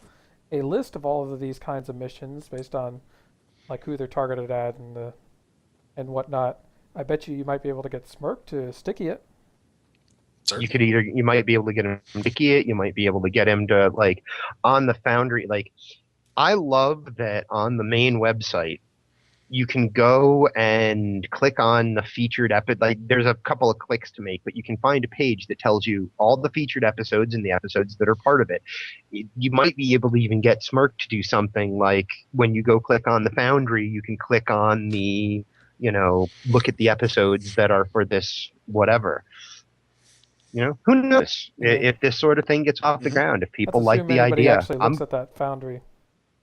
a list of all of these kinds of missions based on like who they're targeted at and whatnot, I bet you might be able to get Smirk to sticky it. Certainly. You might be able to get him to sticky it. You might be able to get him to like on the Foundry. Like, I love that on the main website, you can go and click on the featured episode. Like, there's a couple of clicks to make, but you can find a page that tells you all the featured episodes and the episodes that are part of it. You might be able to even get Smirk to do something like when you go click on the Foundry, you can click on the, look at the episodes that are for this whatever. Who knows if this sort of thing gets off the ground, if people Let's like assume the anybody idea. actually looks at that Foundry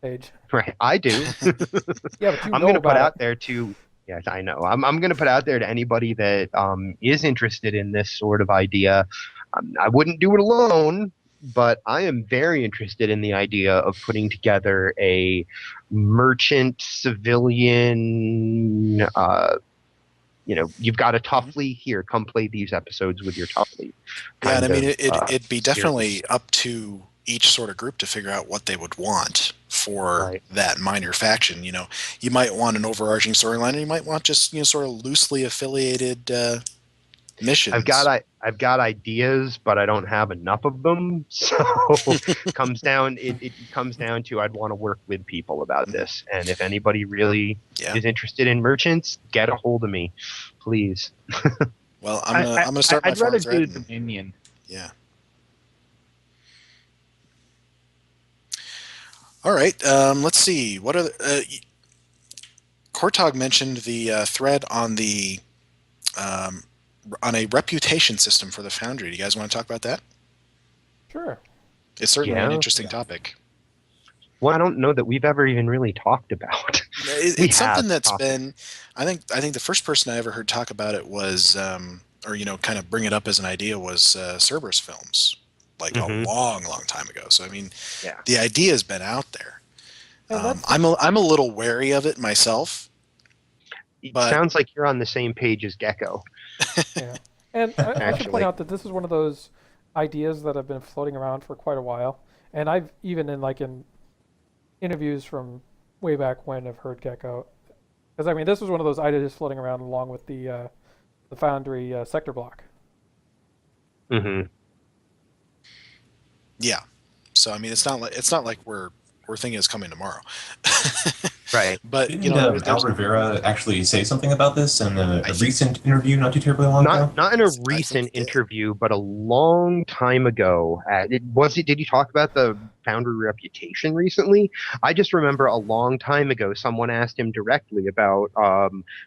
page. Right, I do. Yeah, but you I'm know going to put about out it. there to, yes, I know. I'm going to put out there to anybody that is interested in this sort of idea. I wouldn't do it alone, but I am very interested in the idea of putting together a merchant civilian. You've got a Tuffley here. Come play these episodes with your Tuffley. Yeah, and I mean, Kind it'd be series. definitely up to each sort of group to figure out what they would want for Right. that minor faction. You might want an overarching storyline, and you might want just sort of loosely affiliated missions. I've got ideas, but I don't have enough of them. So it comes down to I'd want to work with people about this. And if anybody really is interested in merchants, get a hold of me, please. Well, I'm gonna start my I'd rather farm do thread. Dominion. Yeah. All right. Let's see. What are Kortaag mentioned the thread on the on a reputation system for the Foundry. Do you guys want to talk about that? Sure. It's certainly an Yeah. interesting topic. Well, I don't know that we've ever even really talked about. It's something that's been. I think the first person I ever heard talk about it was, or kind of bring it up as an idea was Cerberus Films, like a long time ago. So I mean, the idea has been out there. I'm a little wary of it myself. It But sounds like you're on the same page as Gecko. Yeah. And I should point Actually. out that this is one of those ideas that have been floating around for quite a while. And I've even in interviews from way back when I've heard Gecko. Because I mean, this was one of those ideas floating around along with the Foundry sector block. Mm-hmm. Yeah. So I mean, it's not like we're thinking it's coming tomorrow. Right. But Didn't Al Rivera actually say something about this in a recent interview not too terribly long ago? Not in a I think recent he did. interview, but a long time ago. Did you talk about the Foundry reputation recently? I just remember a long time ago someone asked him directly about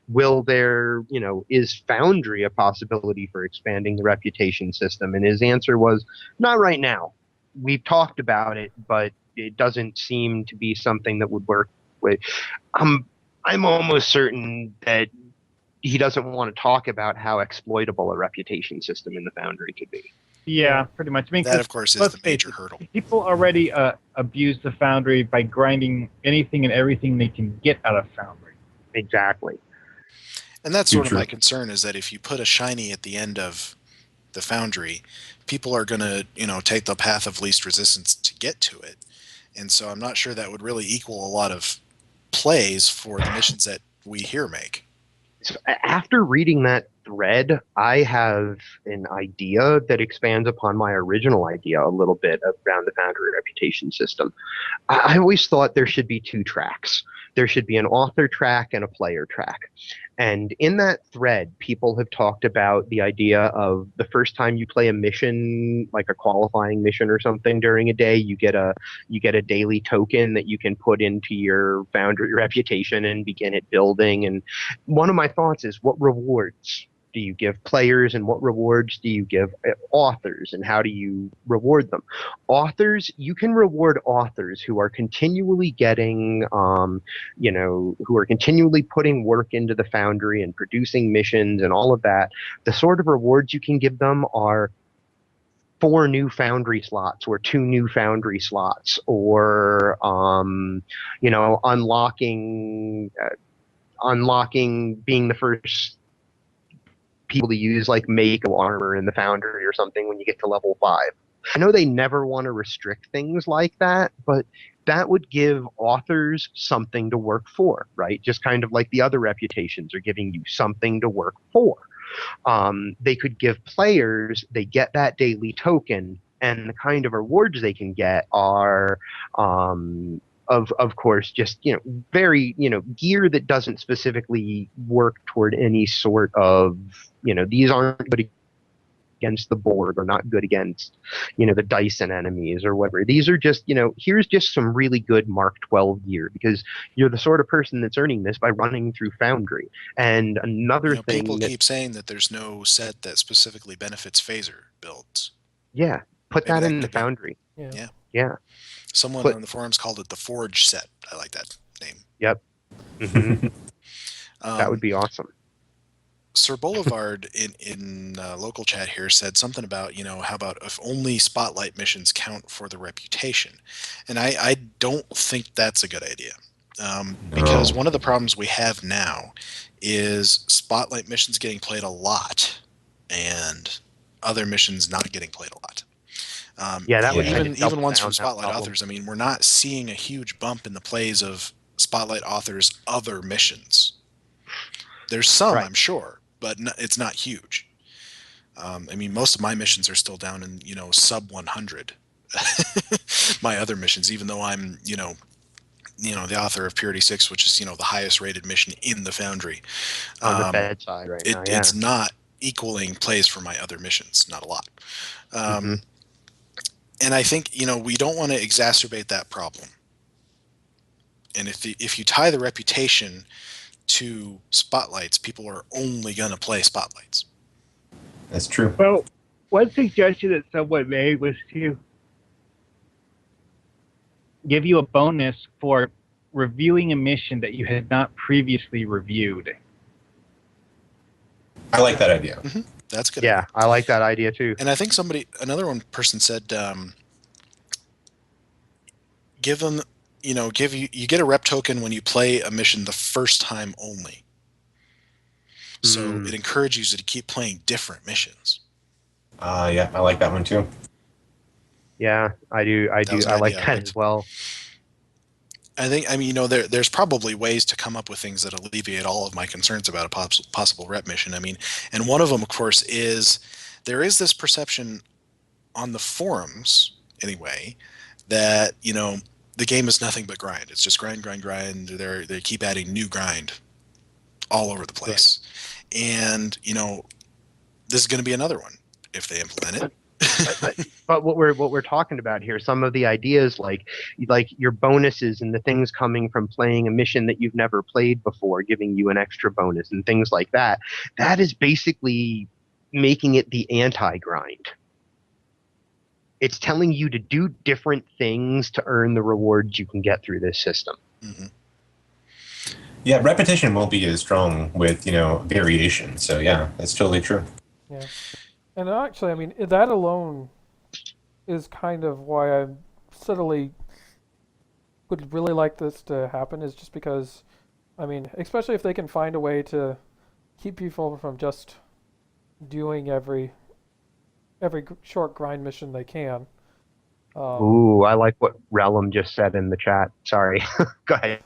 will there, is Foundry a possibility for expanding the reputation system? And his answer was, not right now. We've talked about it, but it doesn't seem to be something that would work. I'm almost certain that he doesn't want to talk about how exploitable a reputation system in the Foundry could be. Yeah, pretty much. I mean, That, of course, is let's the face major it, hurdle. People already abuse the Foundry by grinding anything and everything they can get out of Foundry. Exactly. And that's sort of True. my concern, is that if you put a shiny at the end of the Foundry, people are going to, take the path of least resistance to get to it. And so I'm not sure that would really equal a lot of plays for the missions that we here make. So after reading that thread, I have an idea that expands upon my original idea a little bit around the Foundry reputation system. I always thought there should be two tracks. there should be an author track and a player track. And in that thread, people have talked about the idea of the first time you play a mission, like a qualifying mission or something during a day, you get a daily token that you can put into your Foundry reputation and begin it building. And one of my thoughts is, what rewards do you give players and what rewards do you give authors, and how do you reward them? Authors, you can reward authors who are continually getting, who are continually putting work into the Foundry and producing missions and all of that. The sort of rewards you can give them are 4 new Foundry slots or 2 new Foundry slots, or unlocking being the first people to use like Mako armor in the Foundry or something when you get to level 5. I know they never want to restrict things like that, but that would give authors something to work for, right? Just kind of like the other reputations are giving you something to work for. They could give players, they get that daily token, and the kind of rewards they can get are of course, just very gear that doesn't specifically work toward any sort of these aren't good against the board or not good against the Dyson enemies or whatever. These are just here's just some really good Mark 12 gear, because you're the sort of person that's earning this by running through Foundry. And another thing, people keep saying that there's no set that specifically benefits phaser builds. Yeah, put Maybe that in the Foundry. Yeah. Someone on the forums called it the Forge set. I like that name. Yep. Mm-hmm. That would be awesome. Sir Boulevard in local chat here said something about, how about if only spotlight missions count for the reputation? And I don't think that's a good idea. Because one of the problems we have now is spotlight missions getting played a lot and other missions not getting played a lot. Even ones from Spotlight authors. I mean, we're not seeing a huge bump in the plays of Spotlight authors' other missions. There's some, I'm sure, but it's not huge. I mean, most of my missions are still down in sub 100. My other missions, even though I'm the author of Purity 6, which is the highest rated mission in the Foundry. On the Fed side right now, It's not equaling plays for my other missions, not a lot. And I think, we don't want to exacerbate that problem. And if you tie the reputation to spotlights, people are only going to play spotlights. That's true. Well, one suggestion that someone made was to give you a bonus for reviewing a mission that you had not previously reviewed. I like that idea. Mm-hmm. That's good. Yeah, I like that idea too. And I think another one person said, give them, you get a rep token when you play a mission the first time only. So it encourages you to keep playing different missions. Yeah, I like that one too. Yeah, I do. I like that as well. I think, there's probably ways to come up with things that alleviate all of my concerns about a possible rep mission. And one of them, of course, is there is this perception on the forums, anyway, that, the game is nothing but grind. It's just grind, grind, grind. They keep adding new grind all over the place. Right. And, this is going to be another one if they implement it. But what we're talking about here, some of the ideas like your bonuses and the things coming from playing a mission that you've never played before, giving you an extra bonus and things like that, that is basically making it the anti-grind. It's telling you to do different things to earn the rewards you can get through this system. Mm-hmm. Yeah, repetition won't be as strong with, variation. So yeah, that's totally true. Yeah. And actually, that alone is kind of why I subtly would really like this to happen, is just because, especially if they can find a way to keep people from just doing every short grind mission they can. Ooh, I like what Realm just said in the chat. Sorry. Go ahead.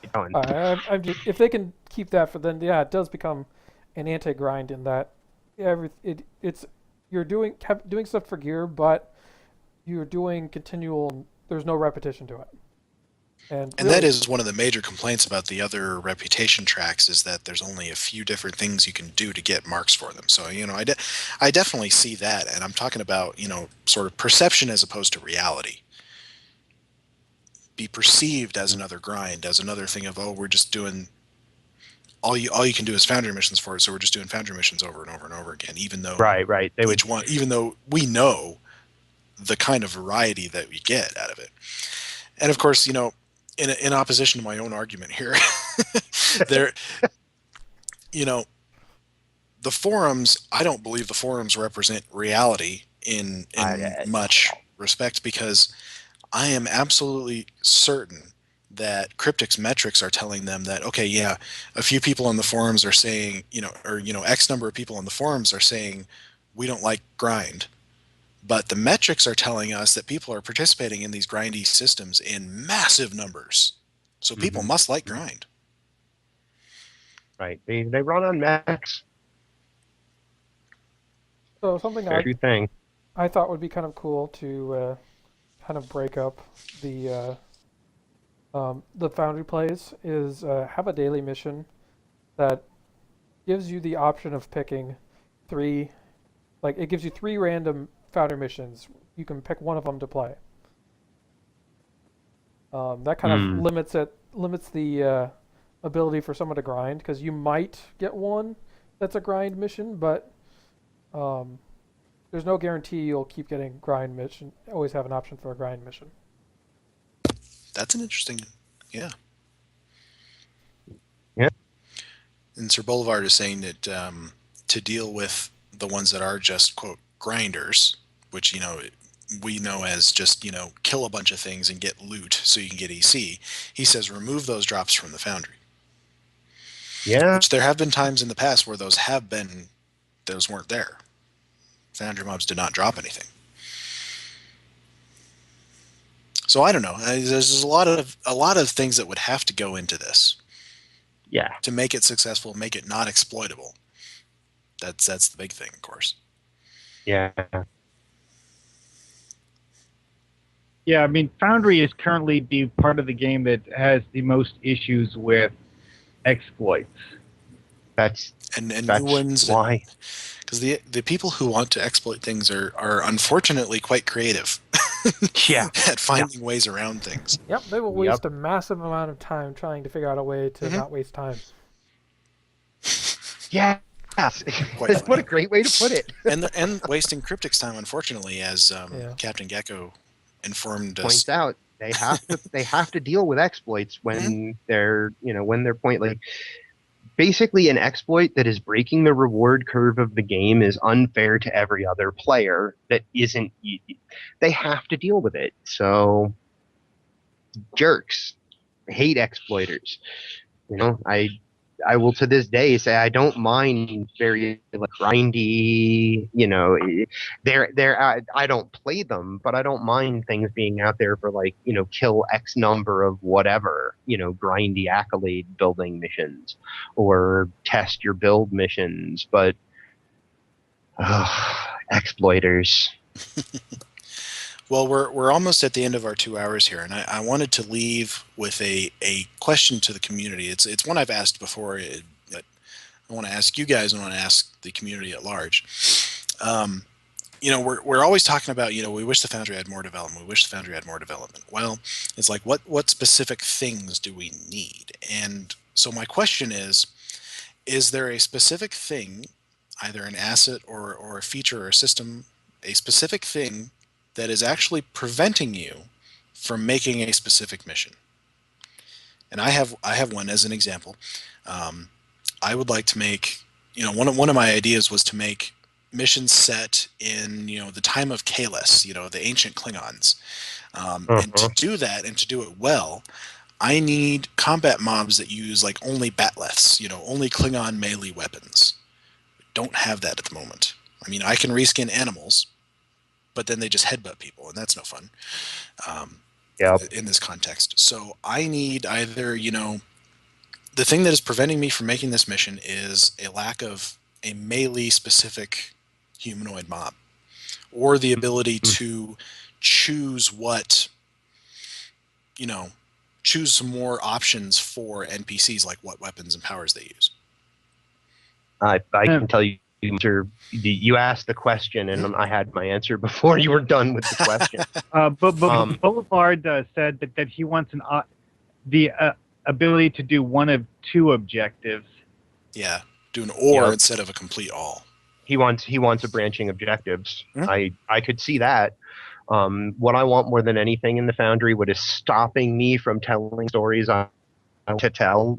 If they can keep that then it does become an anti-grind in that it's you're doing stuff for gear, but you're doing continual. There's no repetition to it. And And really, that is one of the major complaints about the other reputation tracks, is that there's only a few different things you can do to get marks for them. So, I definitely see that. And I'm talking about, sort of perception as opposed to reality. Be perceived as another grind, as another thing of, oh, we're just doing all you can do is Foundry missions for it. So we're just doing Foundry missions over and over and over again, even though Right. They would. even though we know the kind of variety that we get out of it. And of course, in opposition to my own argument here, there, you know, the forums, I don't believe the forums represent reality in much respect, because I am absolutely certain that Cryptic's metrics are telling them that, okay, yeah, a few people on the forums are saying, X number of people on the forums are saying we don't like grind. But the metrics are telling us that people are participating in these grindy systems in massive numbers. So people must like grind. Right. They run on mechs. so something True thing. I thought would be kind of cool to kind of break up the Foundry plays is have a daily mission that gives you the option of picking three, like it gives you three random Foundry missions. You can pick one of them to play. That kind of limits the ability for someone to grind, because you might get one that's a grind mission, but there's no guarantee you'll keep getting grind mission. Always have an option for a grind mission. That's an interesting, yeah. Yeah. And Sir Boulevard is saying that to deal with the ones that are just, quote, grinders, which, we know as just, kill a bunch of things and get loot so you can get EC, he says remove those drops from the Foundry. Yeah. Which there have been times in the past where those weren't there. Foundry mobs did not drop anything. So I don't know. There's a lot of things that would have to go into this. Yeah. To make it successful, make it not exploitable. That's the big thing, of course. Yeah. Yeah, I mean, Foundry is currently the part of the game that has the most issues with exploits. That's new ones. Why? Because the people who want to exploit things are unfortunately quite creative. Yeah. At finding ways around things. Yep, they will waste a massive amount of time trying to figure out a way to not waste time. Yeah. What a great way to put it. and wasting Cryptic's time, unfortunately, as Captain Gecko informed us. Points out they have to deal with exploits when they're point, like basically an exploit that is breaking the reward curve of the game is unfair to every other player that isn't. They have to deal with it. So jerks, hate exploiters. I will to this day say I don't mind very grindy. I don't play them, but I don't mind things being out there for kill X number of whatever, grindy accolade building missions or test your build missions. But exploiters. Well, we're almost at the end of our 2 hours here, and I wanted to leave with a question to the community. It's one I've asked before, but I want to ask you guys, and I want to ask the community at large. We're always talking about, we wish the Foundry had more development. We wish the Foundry had more development. Well, it's like, what specific things do we need? And so my question is there a specific thing, either an asset or a feature or a system, a specific thing that is actually preventing you from making a specific mission? And I have one as an example. I would like to make, one of my ideas was to make missions set in, the time of Kalis, the ancient Klingons. And to do that and to do it well, I need combat mobs that use only batleths, only Klingon melee weapons. Don't have that at the moment. I mean, I can reskin animals, but then they just headbutt people, and that's no fun in this context. So I need either, the thing that is preventing me from making this mission is a lack of a melee-specific humanoid mob, or the ability to choose what, choose some more options for NPCs, like what weapons and powers they use. I can tell you, you asked the question, and I had my answer before you were done with the question. But Boulevard said that he wants the ability to do one of two objectives. Yeah, do an or Yep. instead of a complete all. He wants a branching objectives. Mhm. I could see that. What I want more than anything in the Foundry, what is stopping me from telling stories I want to tell,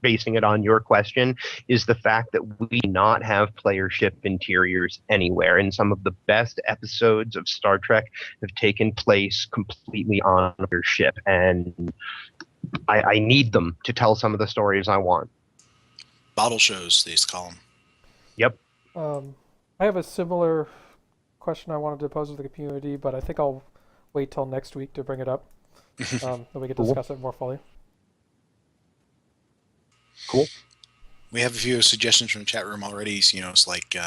basing it on your question, is the fact that we do not have player ship interiors anywhere. And some of the best episodes of Star Trek have taken place completely on their ship. And I need them to tell some of the stories I want. Bottle shows, they used to call them. Yep. I have a similar question I wanted to pose to the community, but I think I'll wait till next week to bring it up. Then we can discuss it more fully. Cool. We have a few suggestions from the chat room already. It's like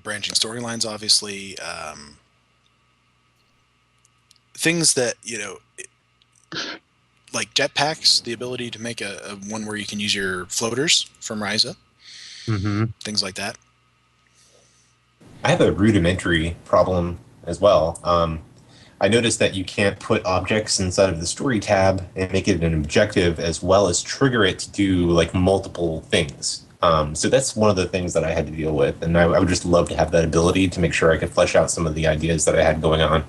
branching storylines, obviously. Things that, like jetpacks, the ability to make a one where you can use your floaters from Ryza. Mm-hmm. Things like that. I have a rudimentary problem as well. I noticed that you can't put objects inside of the story tab and make it an objective, as well as trigger it to do like multiple things. So that's one of the things that I had to deal with, and I would just love to have that ability to make sure I could flesh out some of the ideas that I had going on.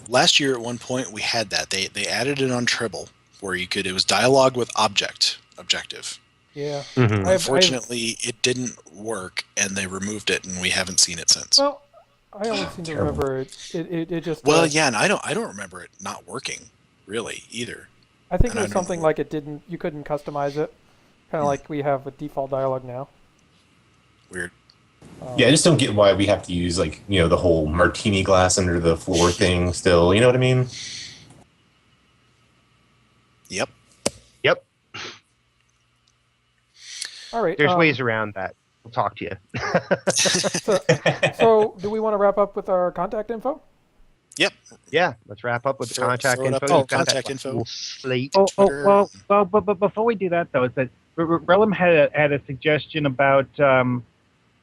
Last year at one point we had that. They added it on Tribble where it was dialogue with objective. Yeah. Mm-hmm. Unfortunately, it didn't work, and they removed it, and we haven't seen it since. Well, I only seem to remember it just. Well, yeah, and I don't remember it not working really either. I think it was something like you couldn't customize it, kind of like we have with default dialogue now. Weird. Yeah, I just don't get why we have to use the whole martini glass under the floor thing still. You know what I mean? Yep. Yep. All right. There's ways around that. We'll talk to you. So, do we want to wrap up with our contact info? Yep. Yeah, let's wrap up with the contact throw it up info. to contact info. Slate. Well, but before we do that, though, is that Relum had a suggestion about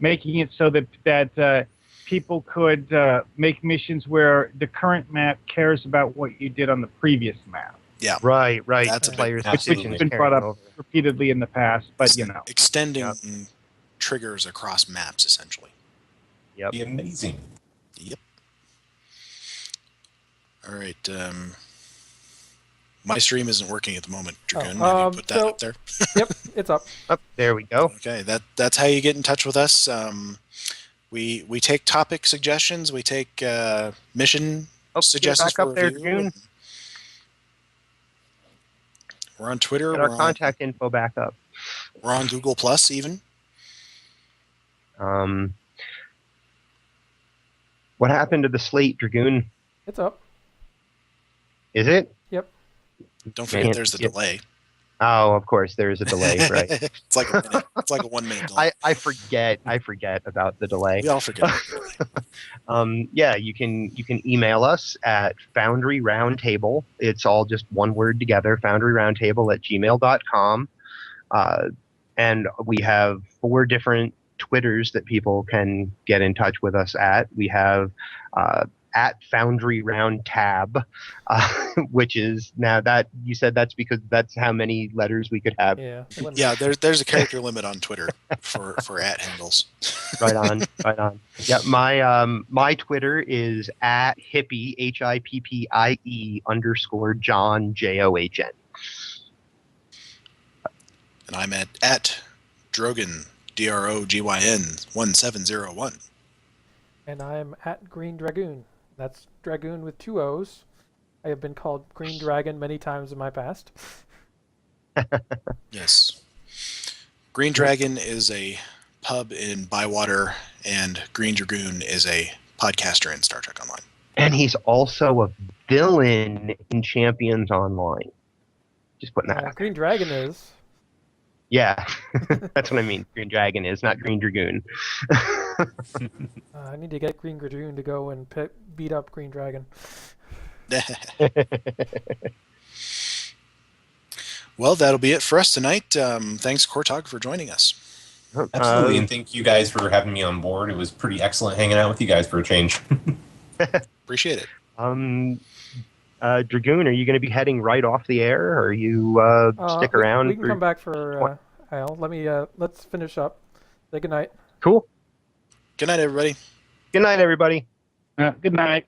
making it so that people could make missions where the current map cares about what you did on the previous map. Yeah. Right. That's a players' which Which decision has is been brought carrying up over. repeatedly in the past, but Extending triggers across maps, essentially. Yep. Be amazing. Yep. All right. My stream isn't working at the moment, Dragoon. Have you put that up there? Yep, it's up. Up there we go. Okay, that's how you get in touch with us. We take topic suggestions. We take mission suggestions back up for there, review. June. We're on Twitter. Get our contact info back up. We're on Google Plus even. What happened to the slate, Dragoon? It's up. Is it? Yep. Don't forget, Man, there's the delay. Oh, of course, there is a delay, right? It's like a minute. It's like a 1 minute delay. I forget about the delay. We all forget. About the delay. Yeah, you can email us at Foundry Roundtable. It's all just one word together, foundryroundtable@gmail.com. And we have 4 different Twitters that people can get in touch with us at. We have at Foundry Round Tab, which is now that you said that's because that's how many letters we could have. Yeah. Yeah, there's a character limit on Twitter for at handles. Right on. Yeah, my Twitter is at Hippie HIPPIE _John JOHN. And I'm at Drogan DROGYN 1701. And I'm at Greendragoon. That's Dragoon with 2 O's. I have been called Green Dragon many times in my past. Yes. Green Dragon is a pub in Bywater, and Green Dragoon is a podcaster in Star Trek Online. And he's also a villain in Champions Online. Just putting that out there. Green Dragon is. Yeah, that's what I mean. Green Dragon is, not Green Dragoon. I need to get Green Dragoon to go and beat up Green Dragon. Well, that'll be it for us tonight. Thanks, Kortaag, for joining us. Absolutely, and thank you guys for having me on board. It was pretty excellent hanging out with you guys for a change. Appreciate it. Dragoon, are you going to be heading right off the air, or are you stick around? We can come back for Al. Let's finish up. Say good night. Cool. Good night, everybody. Good night, everybody. Good night.